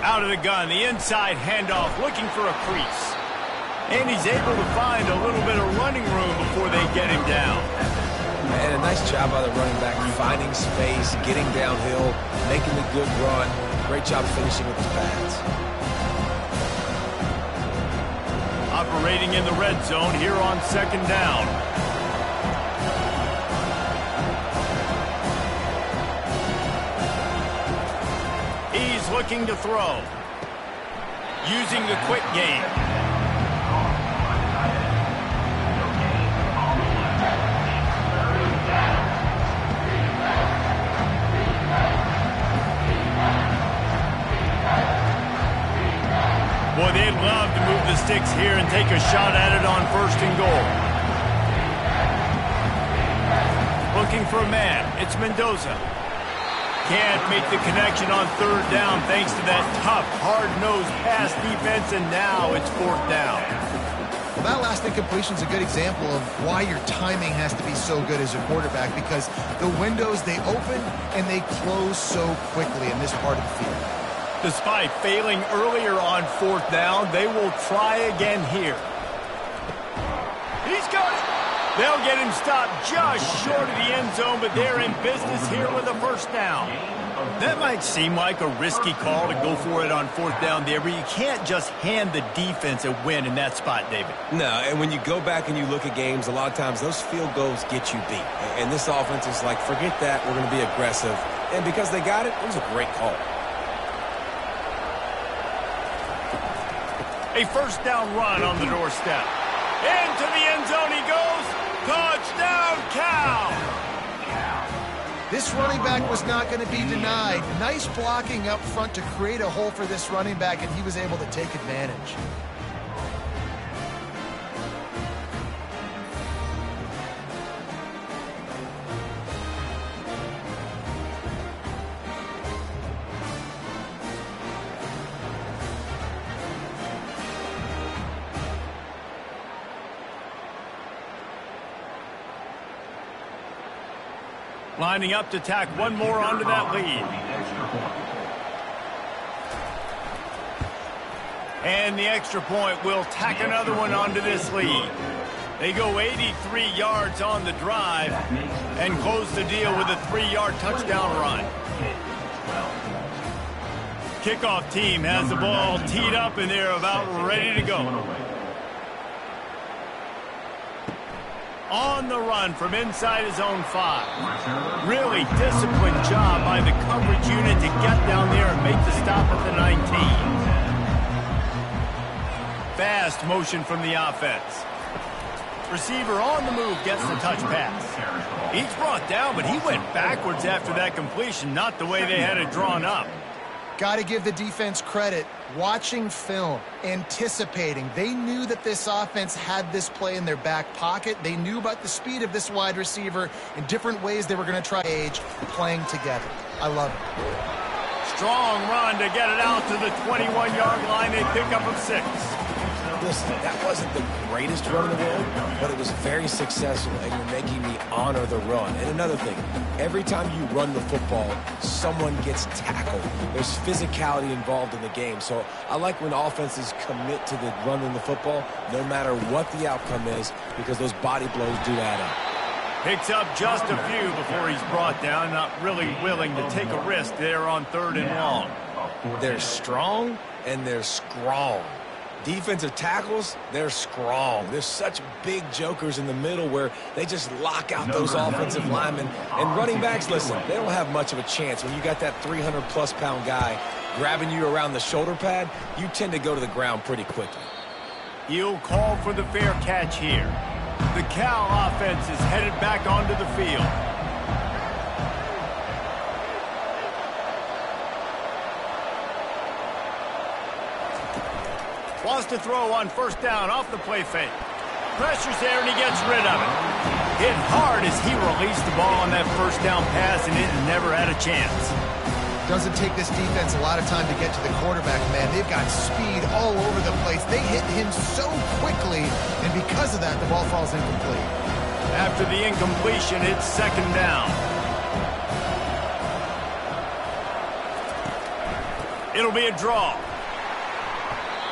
Out of the gun, the inside handoff, looking for a crease. And he's able to find a little bit of running room before they get him down. And a nice job by the running back, finding space, getting downhill, making a good run. Great job finishing with his pads. Operating in the red zone here on second down. He's looking to throw. Using the quick game. Boy, they'd love to move the sticks here and take a shot at it on 1st and goal. Looking for a man. It's Mendoza. Can't make the connection on 3rd down thanks to that tough, hard-nosed pass defense, and now it's 4th down. Well, that last incompletion is a good example of why your timing has to be so good as a quarterback, because the windows, they open and they close so quickly in this part of the field. Despite failing earlier on 4th down, they will try again here. He's got it. They'll get him stopped just short of the end zone, but they're in business here with a 1st down. That might seem like a risky call to go for it on 4th down there, but you can't just hand the defense a win in that spot, David. No, and when you go back and you look at games, a lot of times those field goals get you beat. And this offense is like, forget that, we're going to be aggressive. And because they got it, it was a great call. A 1st down run on the doorstep. Into the end zone he goes. Touchdown, Cal! This running back was not going to be denied. Nice blocking up front to create a hole for this running back, and he was able to take advantage. Lining up to tack one more onto that lead. And the extra point will tack another one onto this lead. They go 83 yards on the drive and close the deal with a 3-yard touchdown run. Kickoff team has the ball teed up and they're about ready to go. On the run from inside his own 5. Really disciplined job by the coverage unit to get down there and make the stop at the 19. Fast motion from the offense. Receiver on the move gets the touch pass. He's brought down, but he went backwards after that completion, not the way they had it drawn up. Got to give the defense credit. Watching film, anticipating. They knew that this offense had this play in their back pocket. They knew about the speed of this wide receiver in different ways they were going to try playing together. I love it. Strong run to get it out to the 21-yard line. They pick up of 6. Listen, that wasn't the greatest run in the world, but it was very successful, and you're making me honor the run. And another thing, every time you run the football, someone gets tackled. There's physicality involved in the game. So I like when offenses commit to the running the football, no matter what the outcome is, because those body blows do add up. Picks up just a few before he's brought down, not really willing to take a risk there on 3rd and long. They're strong and they're strong. Defensive tackles, they're strong. There's such big jokers in the middle where they just lock out those offensive linemen. And running backs, listen, they don't have much of a chance. When you got that 300-plus pound guy grabbing you around the shoulder pad, you tend to go to the ground pretty quickly. He'll call for the fair catch here. The Cal offense is headed back onto the field. Wants to throw on 1st down off the play fake. Pressure's there and he gets rid of it. Hit hard as he released the ball on that 1st down pass and it never had a chance. Doesn't take this defense a lot of time to get to the quarterback, man. They've got speed all over the place. They hit him so quickly, and because of that, the ball falls incomplete. After the incompletion, it's 2nd down. It'll be a draw.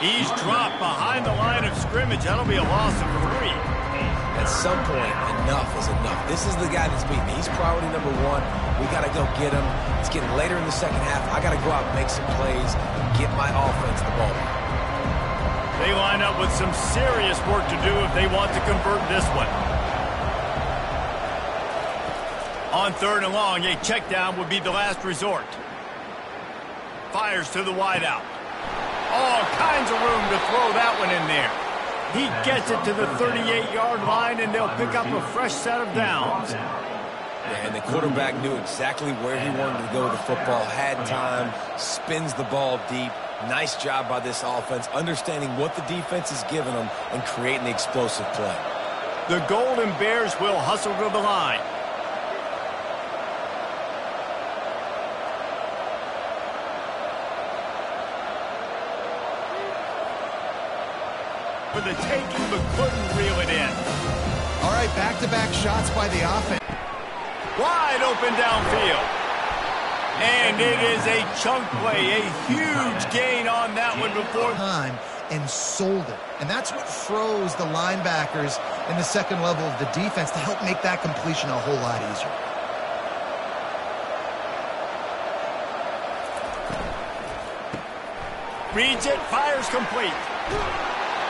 He's dropped behind the line of scrimmage. That'll be a loss of 3. At some point, enough is enough. This is the guy that's beating me. He's priority number one. We got to go get him. It's getting later in the second half. I got to go out and make some plays and get my offense the ball back. They line up with some serious work to do if they want to convert this one. On 3rd and long, a check down would be the last resort. Fires to the wideout. All kinds of room to throw that one in there. He gets it to the 38-yard line, and they'll pick up a fresh set of downs. Yeah, and the quarterback knew exactly where he wanted to go with the football, had time, spins the ball deep. Nice job by this offense, understanding what the defense is giving them and creating the explosive play. The Golden Bears will hustle to the line. For the taking, but couldn't reel it in. All right, back-to-back shots by the offense. Wide open downfield. And it is a chunk play, a huge gain on that one before time and sold it. And that's what froze the linebackers in the second level of the defense to help make that completion a whole lot easier. Reads it, fires complete.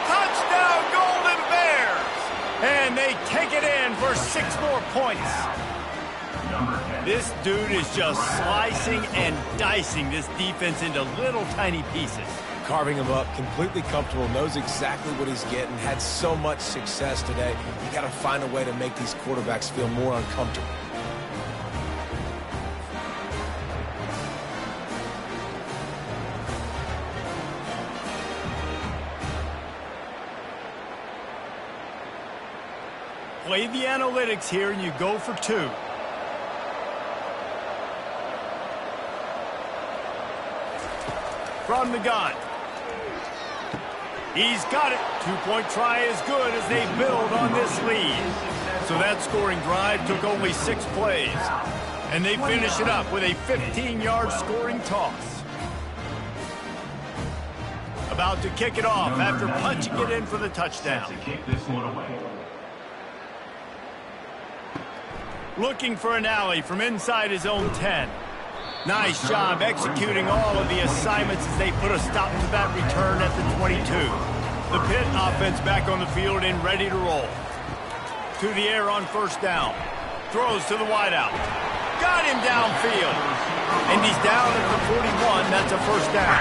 Touchdown, Golden Bears! And they take it in for 6 more points. This dude is just slicing and dicing this defense into little tiny pieces. Carving him up, completely comfortable, knows exactly what he's getting, had so much success today. You got to find a way to make these quarterbacks feel more uncomfortable. Play the analytics here, and you go for 2. From the gun. He's got it. 2-point try is good as they build on this lead. So that scoring drive took only 6 plays. And they finish it up with a 15-yard scoring toss. About to kick it off after punching it in for the touchdown. Looking for an alley from inside his own 10. Nice job executing all of the assignments as they put a stop to that return at the 22. The Pitt offense back on the field and ready to roll. To the air on 1st down. Throws to the wideout. Got him downfield. And he's down at the 41. That's a 1st down.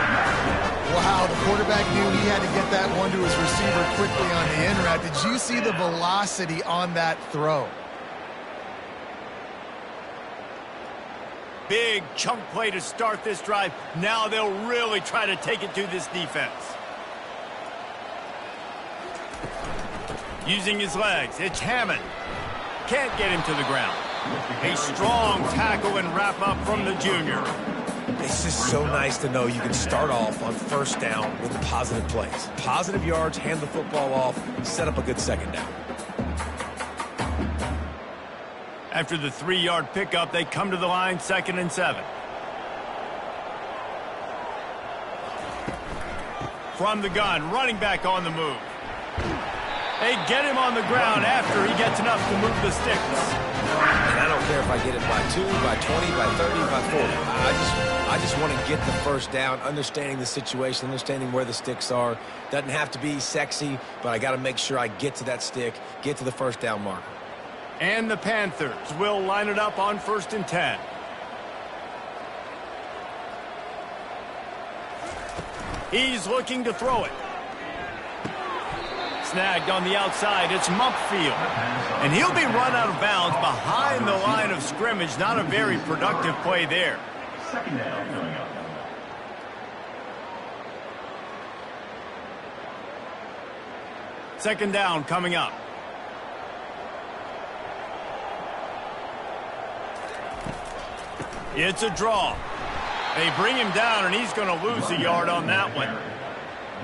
Wow, the quarterback knew he had to get that one to his receiver quickly on the in route. Did you see the velocity on that throw? Big chunk play to start this drive. Now they'll really try to take it to this defense. Using his legs, it's Hammond. Can't get him to the ground. A strong tackle and wrap up from the junior. It's just so nice to know you can start off on 1st down with positive plays. Positive yards, hand the football off, set up a good 2nd down. After the 3-yard pickup, they come to the line 2nd and 7. From the gun, running back on the move. They get him on the ground after he gets enough to move the sticks. And I don't care if I get it by 2, by 20, by 30, by 40. I just want to get the 1st down, understanding the situation, understanding where the sticks are. Doesn't have to be sexy, but I got to make sure I get to that stick, get to the 1st down marker. And the Panthers will line it up on 1st and 10. He's looking to throw it. Snagged on the outside, it's Mumpfield. And he'll be run out of bounds behind the line of scrimmage. Not a very productive play there. 2nd down coming up. Second down coming up. It's a draw. They bring him down, and he's going to lose a yard on that one.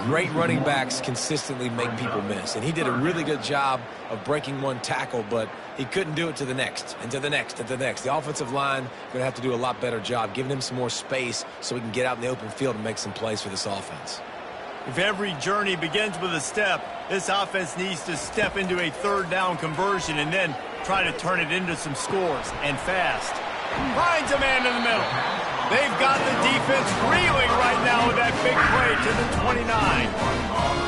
Great running backs consistently make people miss, and he did a really good job of breaking one tackle, but he couldn't do it to the next, and to the next, and to the next. The offensive line going to have to do a lot better job, giving him some more space so he can get out in the open field and make some plays for this offense. If every journey begins with a step, this offense needs to step into a third down conversion and then try to turn it into some scores, and fast. Finds a man in the middle. They've got the defense reeling right now with that big play to the 29.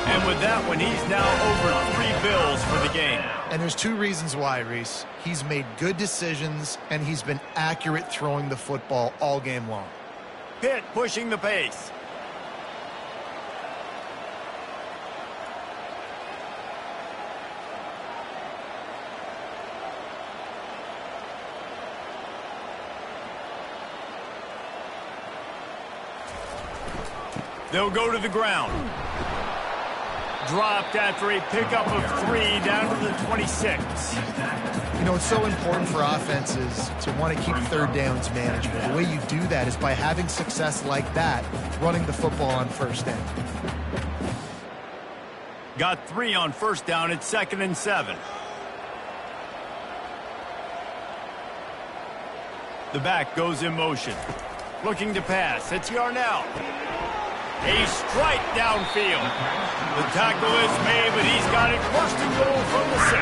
And with that one, he's now over 3 bills for the game. And there's 2 reasons why, Reese. He's made good decisions, and he's been accurate throwing the football all game long. Pitt pushing the pace. They'll go to the ground. Dropped after a pickup of 3 down to the 26. You know, it's so important for offenses to want to keep third downs manageable. The way you do that is by having success like that, running the football on first down. Got 3 on first down at 2nd and 7. The back goes in motion. Looking to pass. It's Yarnell. A strike downfield. The tackle is made, but he's got it first and goal from the 6.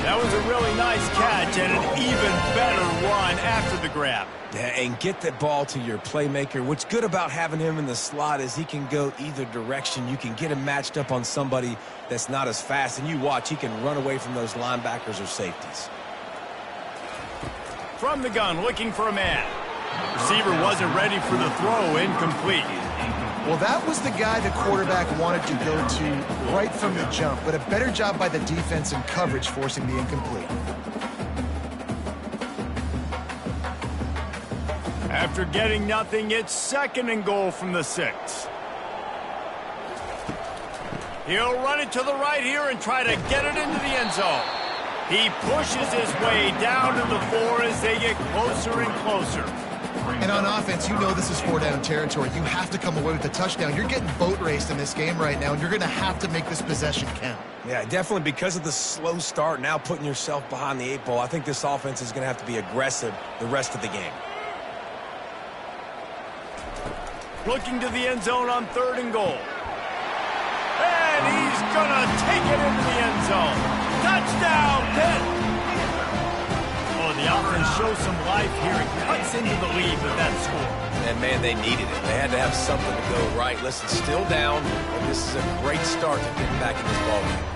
That was a really nice catch and an even better run after the grab. Yeah, and get that ball to your playmaker. What's good about having him in the slot is he can go either direction. You can get him matched up on somebody that's not as fast, and you watch, he can run away from those linebackers or safeties. From the gun, looking for a man. Receiver wasn't ready for the throw, incomplete. Well, that was the guy the quarterback wanted to go to right from the jump, but a better job by the defense in coverage forcing the incomplete. After getting nothing, it's 2nd and goal from the 6. He'll run it to the right here and try to get it into the end zone. He pushes his way down to the 4 as they get closer and closer. And on offense, you know this is 4-down territory. You have to come away with a touchdown. You're getting boat raced in this game right now, and you're going to have to make this possession count. Yeah, definitely because of the slow start, now putting yourself behind the 8 ball, I think this offense is going to have to be aggressive the rest of the game. Looking to the end zone on 3rd and goal. And he's going to take it into the end zone. Touchdown, Pitt! The offense shows some life here and cuts into the lead with that score. And, man, they needed it. They had to have something to go right. Listen, still down, and this is a great start to getting back in this ballgame.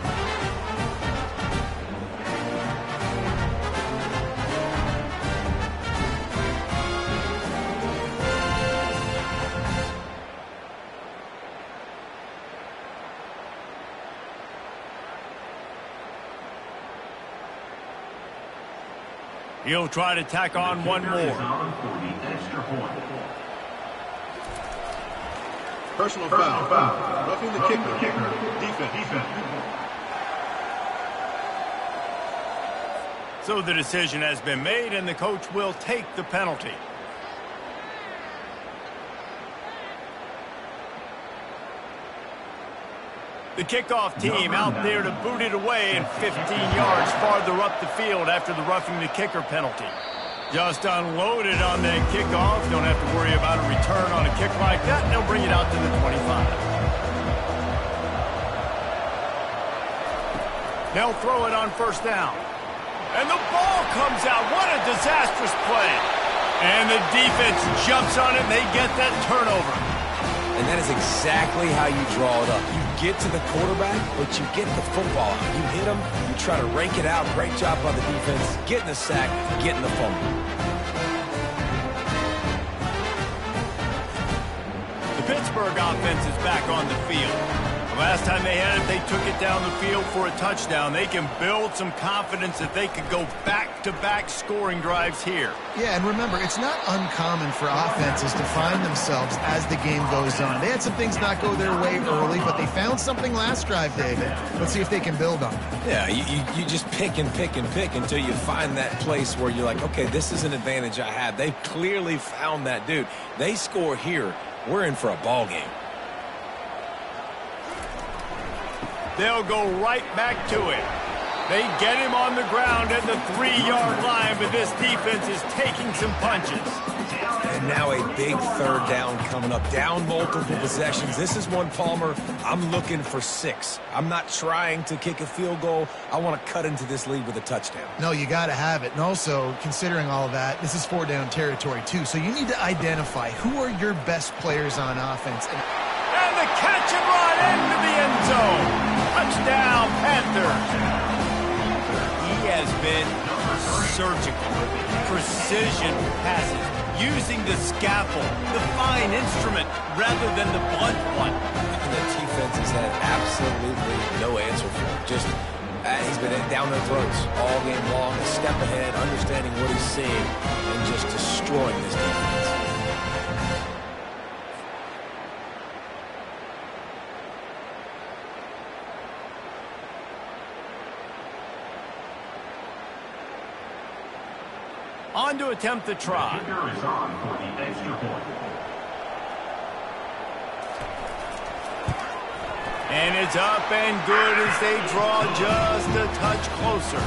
He'll try to tack on one more. Personal foul. Roughing the kicker. Defense. So the decision has been made, and the coach will take the penalty. The kickoff team out there to boot it away and 15 yards farther up the field after the roughing the kicker penalty. Just unloaded on that kickoff. Don't have to worry about a return on a kick like that. They'll bring it out to the 25. They'll throw it on first down. And the ball comes out. What a disastrous play. And the defense jumps on it, and they get that turnover. And that is exactly how you draw it up. You get to the quarterback, but you get the football out. You hit him, you try to rake it out. Great job by the defense, getting the sack, getting the fumble. The Pittsburgh offense is back on the field. The last time they had it, they took it down the field for a touchdown. They can build some confidence that they could go back-to-back scoring drives here. Yeah, and remember, it's not uncommon for offenses to find themselves as the game goes on. They had some things not go their way early, but they found something last drive, David. Let's see if they can build on it. Yeah, you just pick and pick and pick until you find that place where you're like, okay, this is an advantage I have. They've clearly found that, dude. They score here, we're in for a ball game. They'll go right back to it. They get him on the ground at the 3-yard line, but this defense is taking some punches. And now a big third down coming up. Down multiple possessions. This is one, Palmer, I'm looking for 6. I'm not trying to kick a field goal. I want to cut into this lead with a touchdown. No, you got to have it. And also, considering all of that, this is 4-down territory, too. So you need to identify who are your best players on offense. And the catch and run into the end zone. Touchdown, Panthers. He has been surgical, precision passes, using the scaffold, the fine instrument, rather than the blunt one. And the defense has had absolutely no answer for him. Just, he's been down their throats all game long, a step ahead, understanding what he's seeing, and just destroying this defense. On to attempt the try. The kicker is on for the extra point. And it's up and good as they draw just a touch closer.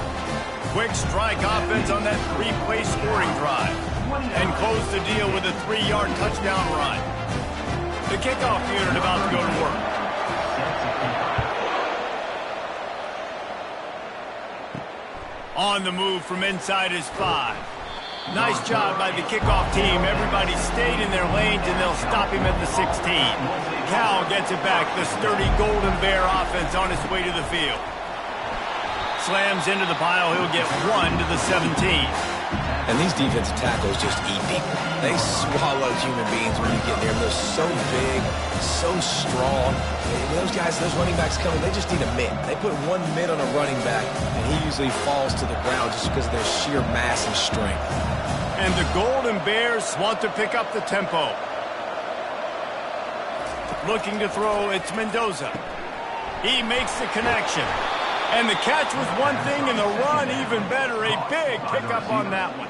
Quick strike offense on that 3-play scoring drive. And close the deal with a 3-yard touchdown run. The kickoff unit about to go to work. On the move from inside his 5. Nice job by the kickoff team. Everybody stayed in their lanes, and they'll stop him at the 16. Cal gets it back. The sturdy Golden Bear offense on its way to the field. Slams into the pile. He'll get 1 to the 17. And these defensive tackles just eat people. They swallow human beings when you get near them. They're so big, so strong. Those guys, those running backs coming, they just need a mitt. They put 1 mitt on a running back, and he usually falls to the ground just because of their sheer mass and strength. And the Golden Bears want to pick up the tempo. Looking to throw, it's Mendoza. He makes the connection. And the catch was one thing, and the run even better. A big pickup on that one.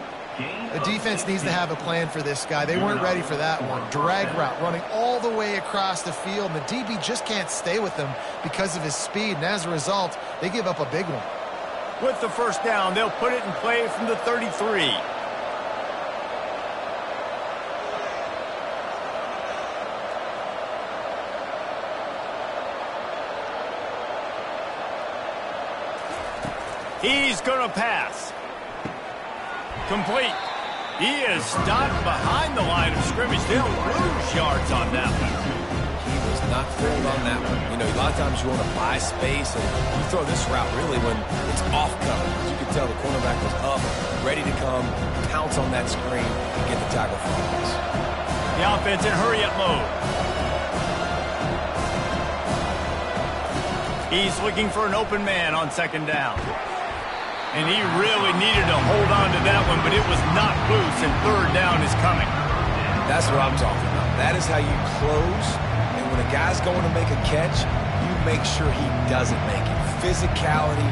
The defense needs to have a plan for this guy. They weren't ready for that one. Drag route running all the way across the field. And the DB just can't stay with him because of his speed. And as a result, they give up a big one. With the first down, they'll put it in play from the 33. He's going to pass. Complete. He is stopped behind the line of scrimmage. They'll lose yards on that one. He was not fooled on that one. You know, a lot of times you want to buy space, and you throw this route really when it's off cover. As you can tell, the cornerback was up, ready to come, pounce on that screen, and get the tackle for us. The offense in hurry-up mode. He's looking for an open man on second down. And he really needed to hold on to that one, but it was not loose, and third down is coming. That's what I'm talking about. That is how you close, and when a guy's going to make a catch, you make sure he doesn't make it. Physicality,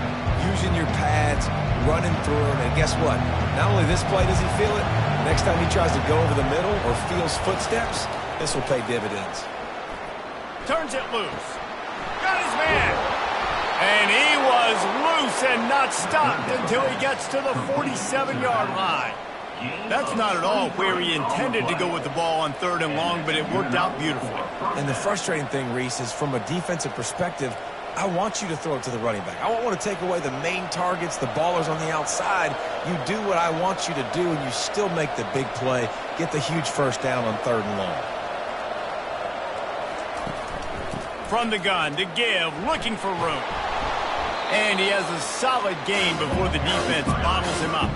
using your pads, running through him, and guess what? Not only this play does he feel it, next time he tries to go over the middle or feels footsteps, this will pay dividends. Turns it loose. Got his man. And he was loose and not stopped until he gets to the 47-yard line. That's not at all where he intended to go with the ball on third and long, but it worked out beautifully. And the frustrating thing, Reese, is from a defensive perspective, I want you to throw it to the running back. I don't want to take away the main targets, the ballers on the outside. You do what I want you to do, and you still make the big play, get the huge first down on third and long. From the gun to give, looking for room. And he has a solid game before the defense bottles him up.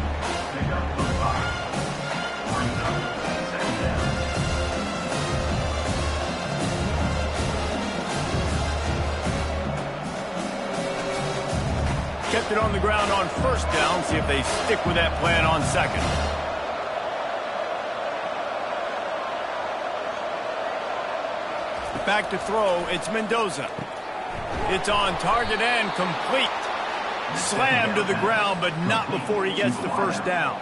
Kept it on the ground on first down. See if they stick with that plan on second. Back to throw, it's Mendoza. It's on target and complete. Slammed to the ground, but not before he gets the first down.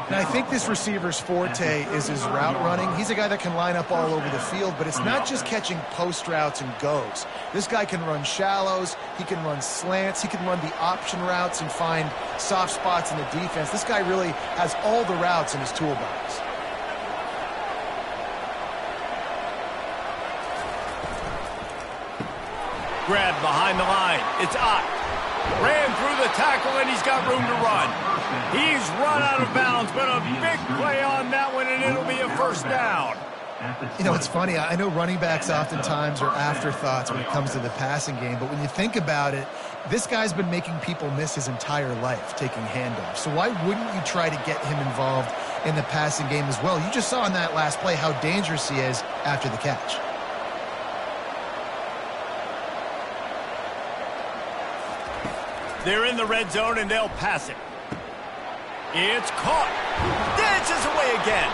And I think this receiver's forte is his route running. He's a guy that can line up all over the field, but it's not just catching post routes and goes. This guy can run shallows, he can run slants, he can run the option routes and find soft spots in the defense. This guy really has all the routes in his toolbox. Grabbed behind the line. It's Ott. Ran through the tackle, and he's got room to run. He's run out of bounds, but a big play on that one, and it'll be a first down. You know, it's funny. I know running backs oftentimes are afterthoughts when it comes to the passing game, but when you think about it, this guy's been making people miss his entire life taking handoffs. So why wouldn't you try to get him involved in the passing game as well? You just saw in that last play how dangerous he is after the catch. They're in the red zone, and they'll pass it. It's caught. Dances away again.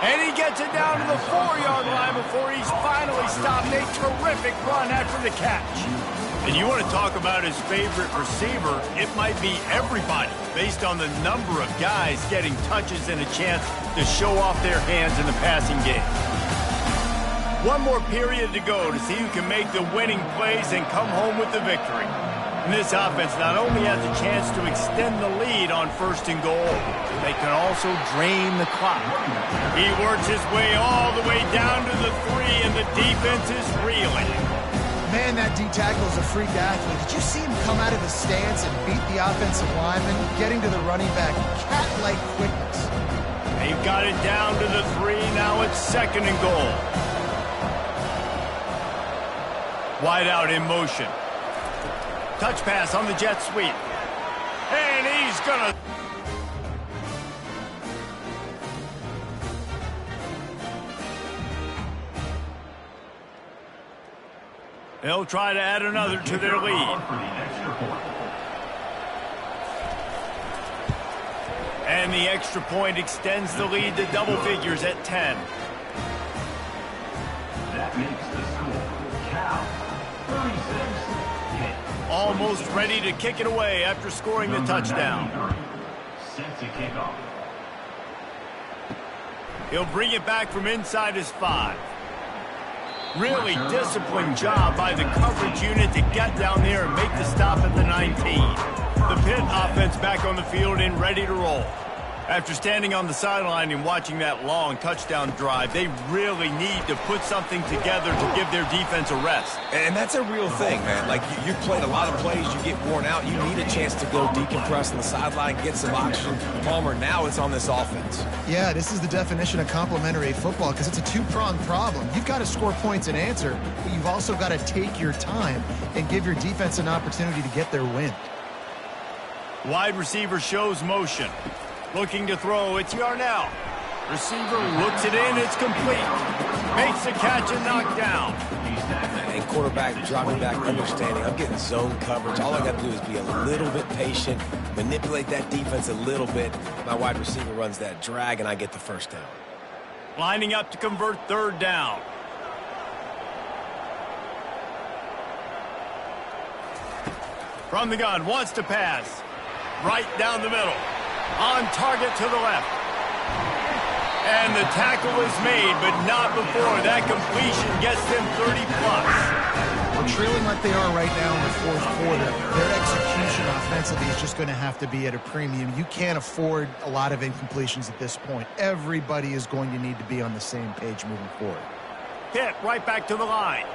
And he gets it down to the 4-yard line before he's finally stopped. A terrific run after the catch. And you want to talk about his favorite receiver, it might be everybody, based on the number of guys getting touches and a chance to show off their hands in the passing game. One more period to go to see who can make the winning plays and come home with the victory. And this offense not only has a chance to extend the lead on 1st and goal, they can also drain the clock. He works his way all the way down to the 3, and the defense is reeling. Man, that D-tackle is a freak athlete. Did you see him come out of his stance and beat the offensive lineman, getting to the running back? Cat-like quickness. They've got it down to the 3. Now it's 2nd and goal. Wide out in motion. Touch pass on the jet sweep. And he's gonna... They'll try to add another to their lead. And the extra point extends the lead to double figures at 10. That makes the score. Cal, 36. Almost ready to kick it away after scoring the touchdown. Sets a kickoff. He'll bring it back from inside his 5. Really disciplined job by the coverage unit to get down there and make the stop at the 19. The Pitt offense back on the field and ready to roll. After standing on the sideline and watching that long touchdown drive, they really need to put something together to give their defense a rest. And that's a real thing, man. Like, you've played a lot of plays, you get worn out, you need a chance to go decompress on the sideline, get some oxygen. Palmer, now it's on this offense. Yeah, this is the definition of complementary football because it's a two-pronged problem. You've got to score points and answer, but you've also got to take your time and give your defense an opportunity to get their wind. Wide receiver shows motion. Looking to throw, it's Yarnell. Receiver looks it in, it's complete. Makes the catch and knocked down. And quarterback dropping back, understanding, I'm getting zone coverage. All I got to do is be a little bit patient, manipulate that defense a little bit. My wide receiver runs that drag, and I get the first down. Lining up to convert 3rd down. From the gun, wants to pass. Right down the middle. On target to the left. And the tackle is made, but not before that completion gets them 30-plus. We're trailing like they are right now in the 4th quarter. Their execution offensively is just going to have to be at a premium. You can't afford a lot of incompletions at this point. Everybody is going to need to be on the same page moving forward. Hit right back to the line.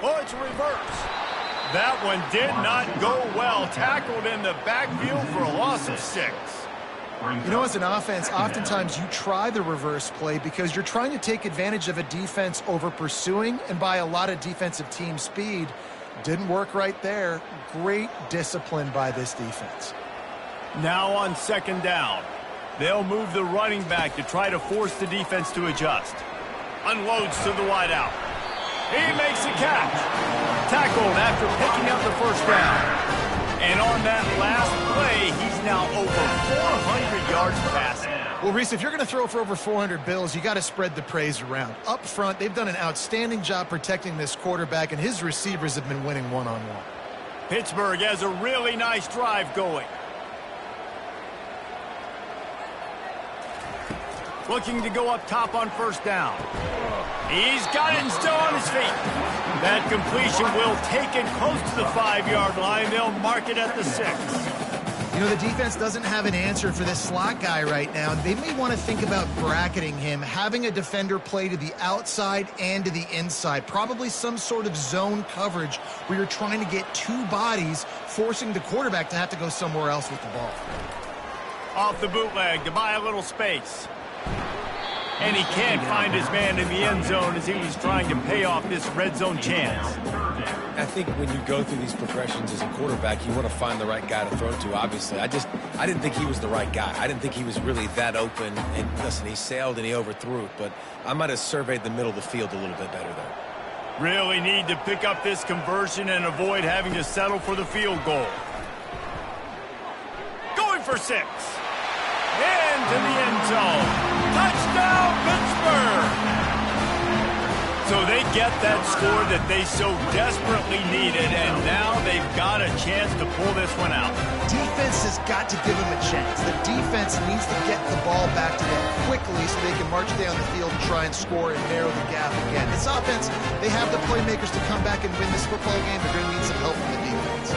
Oh, it's a reverse. That one did not go well. Tackled in the backfield for a loss of 6. You know, as an offense, oftentimes you try the reverse play because you're trying to take advantage of a defense over pursuing and by a lot of defensive team speed. Didn't work right there. Great discipline by this defense. Now on 2nd down. They'll move the running back to try to force the defense to adjust. Unloads to the wideout. He makes the catch. Tackled after picking up the 1st down. And on that last play, he's now over 400 yards passing. Well, Reese, if you're going to throw for over 400 bills, you got to spread the praise around. Up front, they've done an outstanding job protecting this quarterback, and his receivers have been winning one-on-one. Pittsburgh has a really nice drive going. Looking to go up top on first down. He's got it and still on his feet. That completion will take it close to the 5-yard line. They'll mark it at the 6. You know, the defense doesn't have an answer for this slot guy right now. They may want to think about bracketing him, having a defender play to the outside and to the inside. Probably some sort of zone coverage where you're trying to get two bodies, forcing the quarterback to have to go somewhere else with the ball. Off the bootleg to buy a little space. And he can't find his man in the end zone as he was trying to pay off this red zone chance. I think when you go through these progressions as a quarterback, you want to find the right guy to throw to, obviously. I didn't think he was the right guy. I didn't think he was really that open. And listen, he sailed and he overthrew it, but I might have surveyed the middle of the field a little bit better there. Really need to pick up this conversion and avoid having to settle for the field goal. Going for 6. Into the end zone. Touchdown, Pittsburgh! So they get that score that they so desperately needed, and now they've got a chance to pull this one out. Defense has got to give them a chance. The defense needs to get the ball back to them quickly so they can march down the field and try and score and narrow the gap again. This offense, they have the playmakers to come back and win this football game. They're going to need some help from the defense.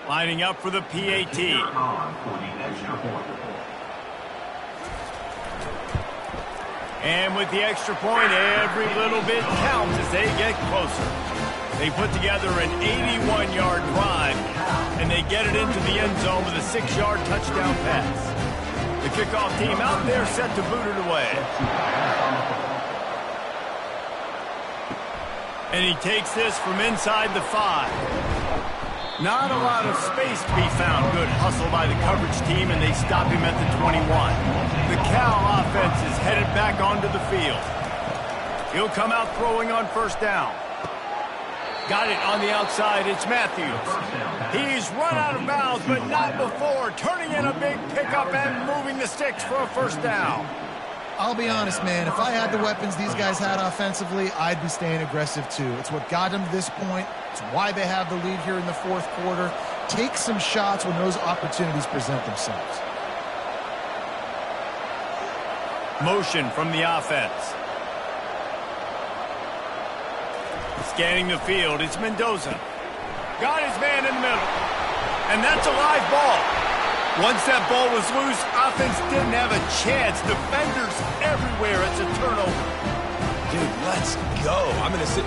Lining up for the PAT. And with the extra point, every little bit counts as they get closer. They put together an 81-yard drive, and they get it into the end zone with a 6-yard touchdown pass. The kickoff team out there set to boot it away. And he takes this from inside the 5. Not a lot of space to be found. Good hustle by the coverage team, and they stop him at the 21. The Cal offense is headed back onto the field. He'll come out throwing on first down. Got it on the outside. It's Matthews. He's run out of bounds, but not before. Turning in a big pickup and moving the sticks for a first down. I'll be honest, man. If I had the weapons these guys had offensively, I'd be staying aggressive too. It's what got them to this point. It's why they have the lead here in the fourth quarter. Take some shots when those opportunities present themselves. Motion from the offense. Scanning the field, it's Mendoza. Got his man in the middle. And that's a live ball. Once that ball was loose, offense didn't have a chance. Defenders everywhere. It's a turnover. Dude, let's go.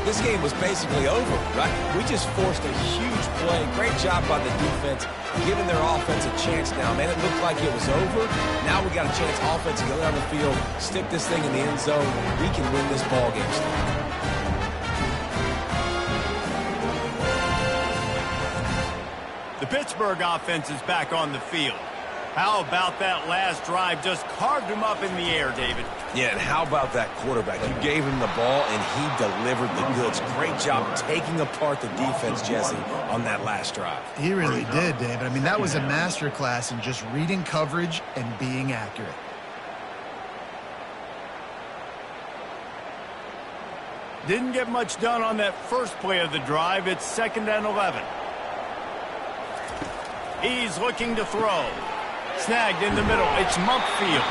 This game was basically over, right? We just forced a huge play. Great job by the defense, giving their offense a chance now. Man, it looked like it was over. Now we got a chance, offense, to go down the field, stick this thing in the end zone. We can win this ball game still. The Pittsburgh offense is back on the field. How about that last drive? Just carved him up in the air, David. Yeah, and how about that quarterback? You gave him the ball, and he delivered the goods. Great job taking apart the defense, Jesse, on that last drive. He really did, David. I mean, that was a masterclass in just reading coverage and being accurate. Didn't get much done on that first play of the drive. It's 2nd and 11. He's looking to throw. Snagged in the middle. It's Mumpfield.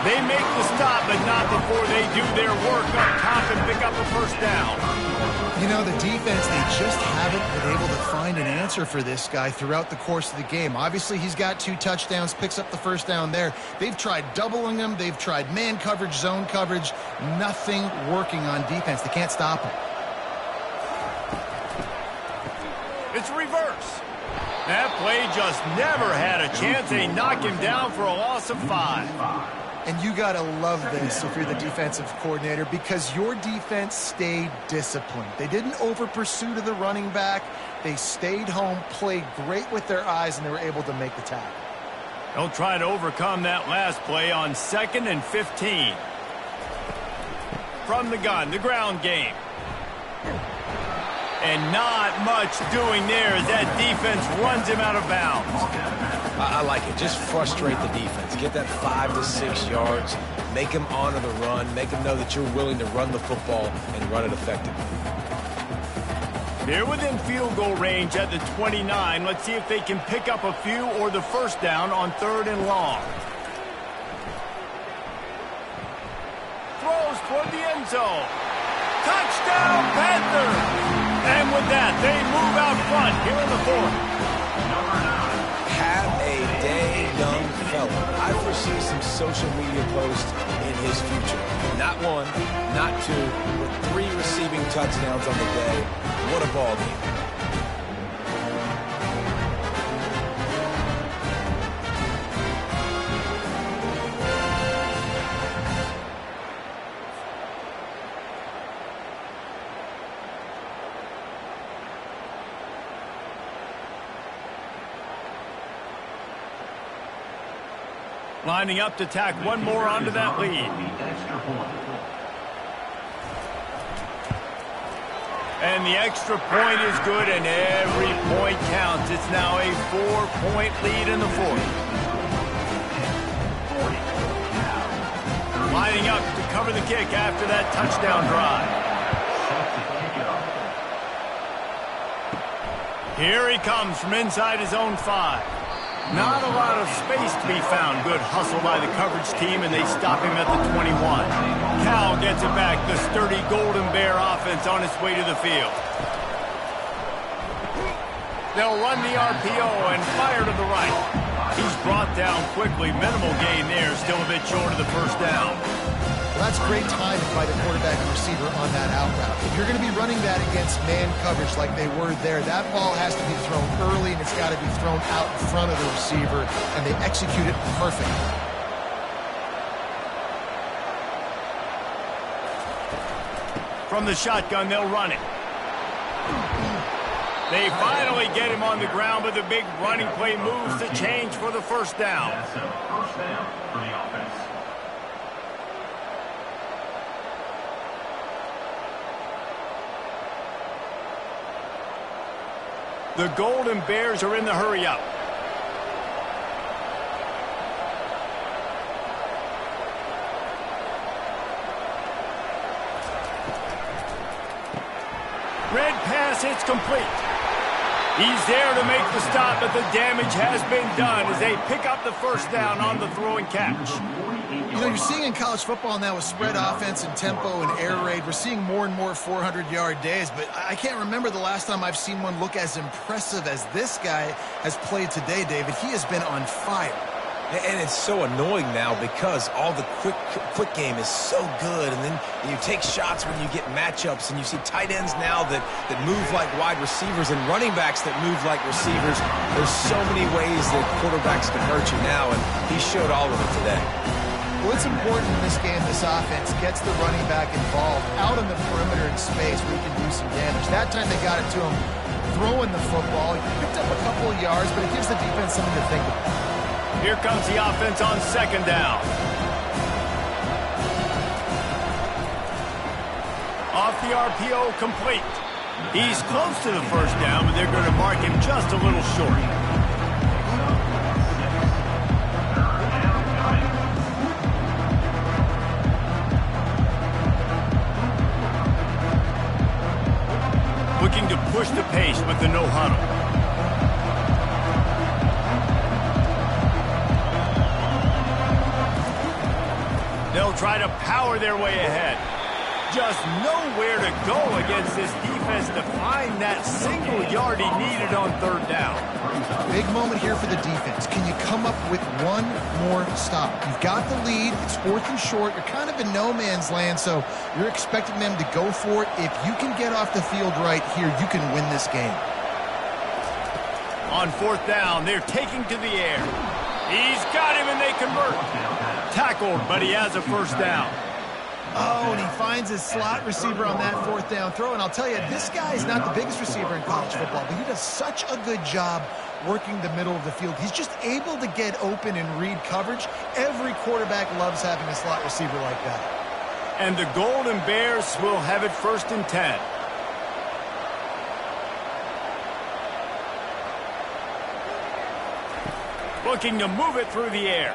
They make the stop, but not before they do their work up top and pick up a first down. You know, the defense, they just haven't been able to find an answer for this guy throughout the course of the game. Obviously, he's got 2 touchdowns, picks up the first down there. They've tried doubling him. They've tried man coverage, zone coverage. Nothing working on defense. They can't stop him. It's reverse. That play just never had a chance. They knock him down for a loss of 5. And you got to love this if you're the defensive coordinator, because your defense stayed disciplined. They didn't over-pursue to the running back. They stayed home, played great with their eyes, and they were able to make the tackle. They'll try to overcome that last play on 2nd and 15. from the gun, the ground game. And not much doing there as that defense runs him out of bounds. I like it. Just frustrate the defense. Get that 5 to 6 yards. Make them honor the run. Make them know that you're willing to run the football and run it effectively. They're within field goal range at the 29. Let's see if they can pick up a few or the first down on 3rd and long. Throws toward the end zone. Touchdown, Panthers! And with that, they move out front here in the 4th. Have a day, young fella. I foresee some social media posts in his future. Not 1, not 2, but 3 receiving touchdowns on the day. What a ball game. Lining up to tack one more onto that lead. And the extra point is good, and every point counts. It's now a 4-point lead in the 4th. Lining up to cover the kick after that touchdown drive. Here he comes from inside his own 5. Not a lot of space to be found. Good hustle by the coverage team, and they stop him at the 21. Cal gets it back. The sturdy Golden Bear offense on its way to the field. They'll run the RPO and fire to the right. He's brought down quickly. Minimal gain there. Still a bit short of the first down. Well, that's great timing by the quarterback and receiver on that out route. If you're going to be running that against man coverage like they were there, that ball has to be thrown early, and it's got to be thrown out in front of the receiver, and they execute it perfectly. From the shotgun, they'll run it. They finally get him on the ground, but the big running play moves the change for the first down. That's a first down for the offense. The Golden Bears are in the hurry-up. Red pass hits complete. He's there to make the stop, but the damage has been done as they pick up the first down on the throw and catch. You know, you're seeing in college football now with spread offense and tempo and air raid, we're seeing more and more 400-yard days, but I can't remember the last time I've seen one look as impressive as this guy has played today, David. He has been on fire. And it's so annoying now because all the quick game is so good, and then you take shots when you get matchups, and you see tight ends now that move like wide receivers and running backs that move like receivers. There's so many ways that quarterbacks can hurt you now, and he showed all of it today. Well, it's important in this game, this offense gets the running back involved out on the perimeter in space where he can do some damage. That time they got it to him throwing the football. He picked up a couple of yards, but it gives the defense something to think about. Here comes the offense on second down. Off the RPO, complete. He's close to the first down, but they're going to mark him just a little short. Looking to push the pace with the no huddle. They'll try to power their way ahead. Just nowhere to go against this defense to find that single yard he needed on third down. Big moment here for the defense. Can you come up with one more stop? You've got the lead. It's 4th and short. You're kind of in no man's land, so you're expecting them to go for it. If you can get off the field right here, you can win this game. On 4th down, they're taking to the air. He's got him, and they convert. Tackled, but he has a first down. Oh, and he finds his slot receiver on that 4th down throw. And I'll tell you, this guy is not the biggest receiver in college football, but he does such a good job working the middle of the field. He's just able to get open and read coverage. Every quarterback loves having a slot receiver like that. And the Golden Bears will have it 1st and 10. Looking to move it through the air.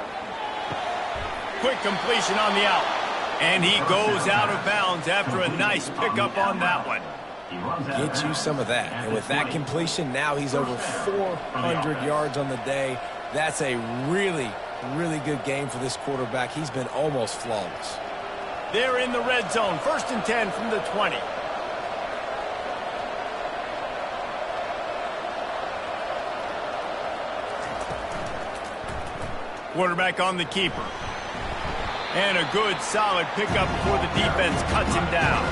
Quick completion on the out. And he goes out of bounds after a nice pickup on that one. Get you some of that. And with that completion, now he's over 400 yards on the day. That's a really, really good game for this quarterback. He's been almost flawless. They're in the red zone. 1st and 10 from the 20. Quarterback on the keeper. And a good, solid pickup before the defense cuts him down.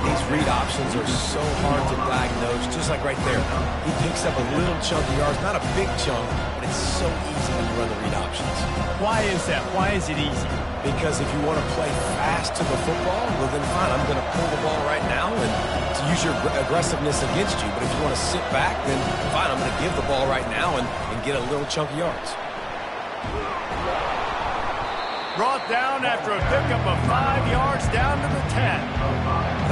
These read options are so hard to diagnose, just like right there. He picks up a little chunk of yards, not a big chunk, but it's so easy when you run the read options. Why is that? Why is it easy? Because if you want to play fast to the football, well then fine, I'm going to pull the ball right now and to use your aggressiveness against you. But if you want to sit back, then fine, I'm going to give the ball right now and get a little chunk of yards. Brought down after a pickup of 5 yards down to the 10.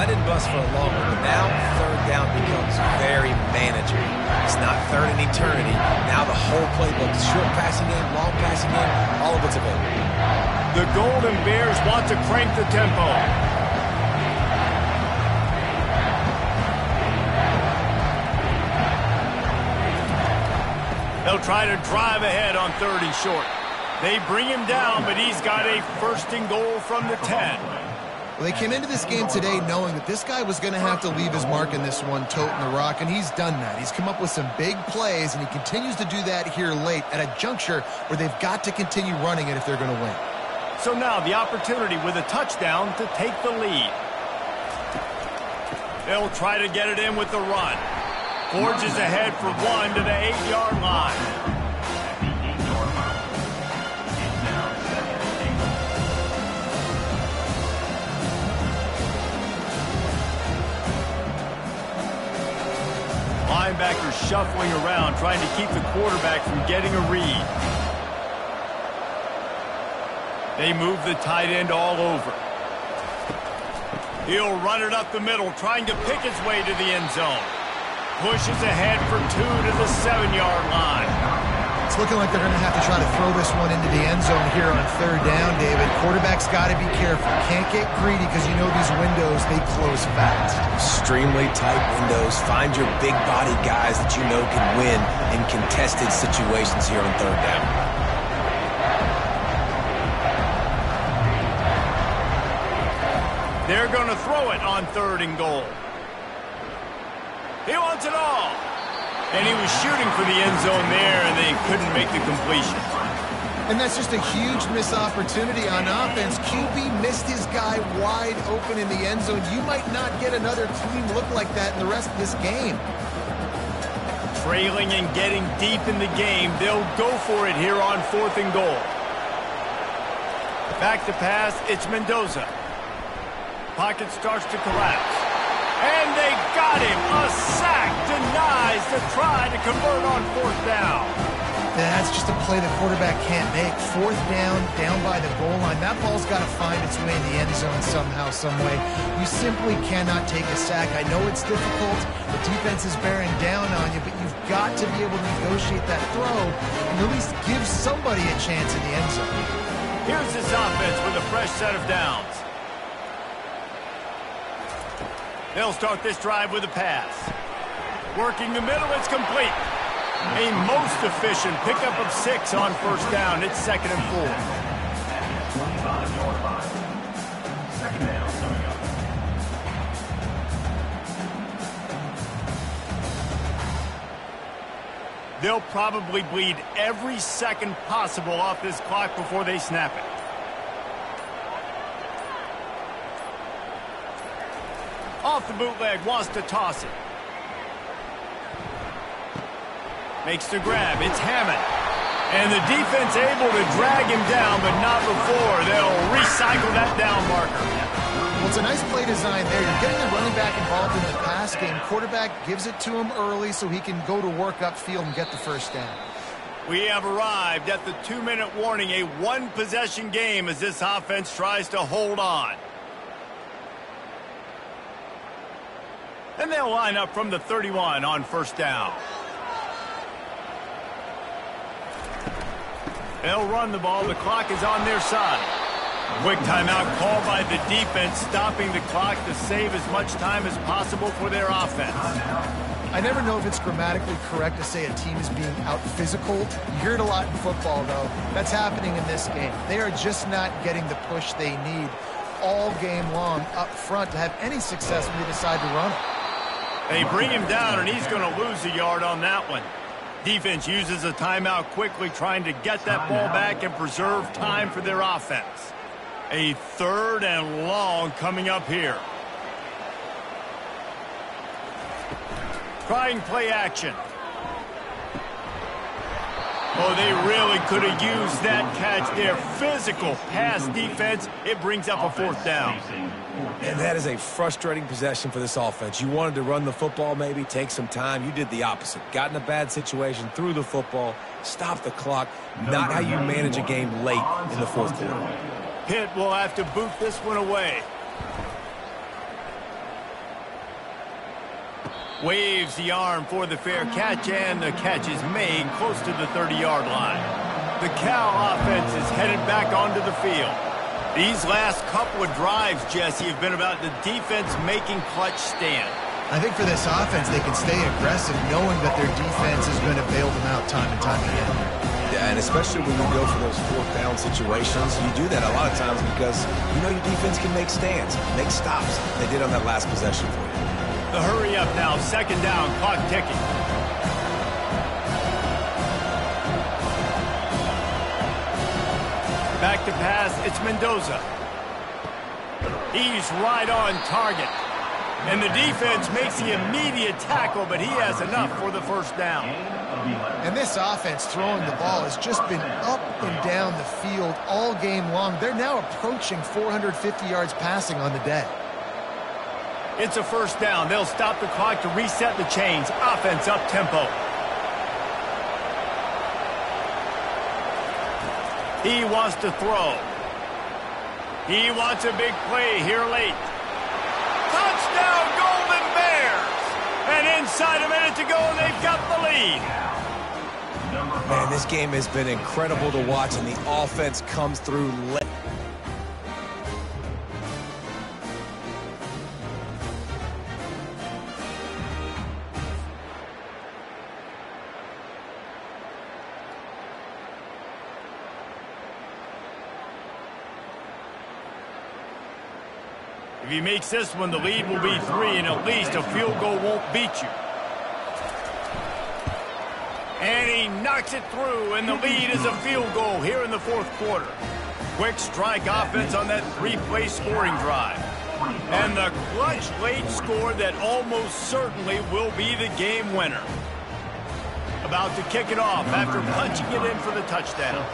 That didn't bust for a long one, but now 3rd down becomes very manageable. It's not 3rd and eternity. Now the whole playbook, short passing game, long passing game, all of it's available. The Golden Bears want to crank the tempo. They'll try to drive ahead on 3rd and short. They bring him down, but he's got a 1st and goal from the 10. Well, they came into this game today knowing that this guy was going to have to leave his mark in this one, toting the rock, and he's done that. He's come up with some big plays, and he continues to do that here late at a juncture where they've got to continue running it if they're going to win. So now the opportunity with a touchdown to take the lead. They'll try to get it in with the run. Forges ahead for 1 to the 8-yard line. Linebackers shuffling around, trying to keep the quarterback from getting a read. They move the tight end all over. He'll run it up the middle, trying to pick his way to the end zone. Pushes ahead for 2 to the 7-yard line. It's looking like they're going to have to try to throw this one into the end zone here on 3rd down, David. Quarterback's got to be careful. Can't get greedy because you know these windows, they close fast. Extremely tight windows. Find your big body guys that you know can win in contested situations here on 3rd down. They're going to throw it on 3rd and goal. He wants it all. And he was shooting for the end zone there, and they couldn't make the completion. And that's just a huge missed opportunity on offense. QB missed his guy wide open in the end zone. You might not get another clean look like that in the rest of this game. Trailing and getting deep in the game, they'll go for it here on 4th and goal. Back to pass, it's Mendoza. Pocket starts to collapse. And they got him. A sack denies the try to convert on 4th down. That's just a play the quarterback can't make. 4th down, down by the goal line. That ball's got to find its way in the end zone somehow, some way. You simply cannot take a sack. I know it's difficult. The defense is bearing down on you, but you've got to be able to negotiate that throw and at least give somebody a chance in the end zone. Here's this offense with a fresh set of downs. They'll start this drive with a pass. Working the middle, it's complete. A most efficient pickup of 6 on 1st down. It's 2nd and 4. 25-yard line. 2nd down coming up. They'll probably bleed every second possible off this clock before they snap it. Off the bootleg, wants to toss it. Makes the grab, it's Hammond. And the defense able to drag him down, but not before. They'll recycle that down marker. Well, it's a nice play design there. You're getting the running back involved in the pass game. Quarterback gives it to him early so he can go to work upfield and get the 1st down. We have arrived at the 2-minute warning, a one-possession game as this offense tries to hold on. And they'll line up from the 31 on first down. They'll run the ball. The clock is on their side. Quick timeout called by the defense, stopping the clock to save as much time as possible for their offense. I never know if it's grammatically correct to say a team is being out-physical. You hear it a lot in football, though. That's happening in this game. They are just not getting the push they need all game long up front to have any success when they decide to run it. They bring him down, and he's going to lose a yard on that one. Defense uses a timeout quickly, trying to get that ball back and preserve time for their offense. A 3rd and long coming up here. Trying play action. Oh, they really could have used that catch there. Physical pass defense. It brings up a 4th down. And that is a frustrating possession for this offense. You wanted to run the football, maybe take some time. You did the opposite. Got in a bad situation, threw the football, stopped the clock. Not how you manage a game late in the 4th quarter. Pitt will have to boot this one away. Waves the arm for the fair catch, and the catch is made close to the 30-yard line. The Cal offense is headed back onto the field. These last couple of drives, Jesse, have been about the defense making clutch stand. I think for this offense, they can stay aggressive knowing that their defense is going to bail them out time and time again. Yeah, and especially when you go for those 4th down situations, you do that a lot of times because you know your defense can make stands, make stops. They did on that last possession for you. The hurry up now, 2nd down, clock ticking. Back to pass, it's Mendoza. He's right on target. And the defense makes the immediate tackle, but he has enough for the 1st down. And this offense throwing the ball has just been up and down the field all game long. They're now approaching 450 yards passing on the day. It's a 1st down. They'll stop the clock to reset the chains. Offense up tempo. He wants to throw. He wants a big play here late. Touchdown, Golden Bears! And inside a minute to go, and they've got the lead. Man, this game has been incredible to watch, and the offense comes through late. If he makes this one, the lead will be 3, and at least a field goal won't beat you. And he knocks it through, and the lead is a field goal here in the 4th quarter. Quick strike offense on that 3-play scoring drive. And the clutch late score that almost certainly will be the game winner. About to kick it off after punching it in for the touchdown.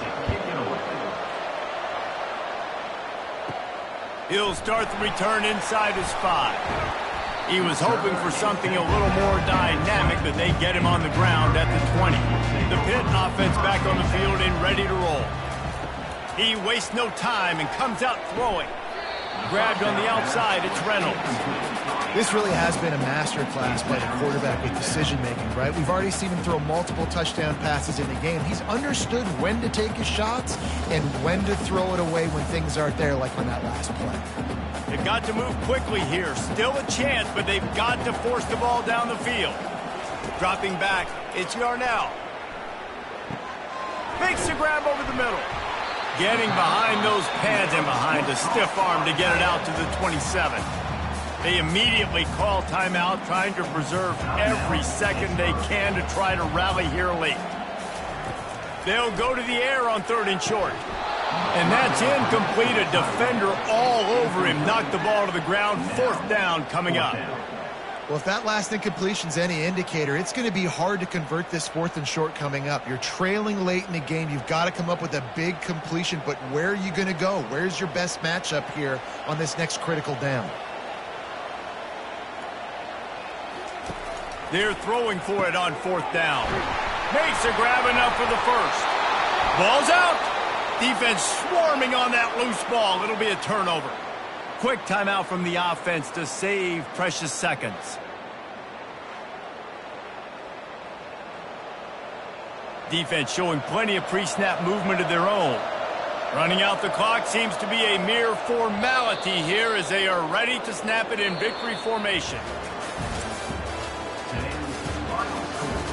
He'll start the return inside his 5. He was hoping for something a little more dynamic, but they get him on the ground at the 20. The Pitt offense back on the field and ready to roll. He wastes no time and comes out throwing. Grabbed on the outside, it's Reynolds. This really has been a masterclass by the quarterback with decision-making, right? We've already seen him throw multiple touchdown passes in the game. He's understood when to take his shots and when to throw it away when things aren't there, like on that last play. They've got to move quickly here. Still a chance, but they've got to force the ball down the field. Dropping back, it's Yarnell. Makes the grab over the middle. Getting behind those pads and behind a stiff arm to get it out to the 27. They immediately call timeout, trying to preserve every second they can to try to rally here late. They'll go to the air on 3rd and short. And that's incomplete. A defender all over him. Knocked the ball to the ground. 4th down coming up. Well, if that last incompletion's any indicator, it's going to be hard to convert this 4th and short coming up. You're trailing late in the game. You've got to come up with a big completion, but where are you going to go? Where's your best matchup here on this next critical down? They're throwing for it on 4th down. Makes a grab enough for the first. Ball's out. Defense swarming on that loose ball. It'll be a turnover. Quick timeout from the offense to save precious seconds. Defense showing plenty of pre-snap movement of their own. Running out the clock seems to be a mere formality here as they are ready to snap it in victory formation. Today's final score.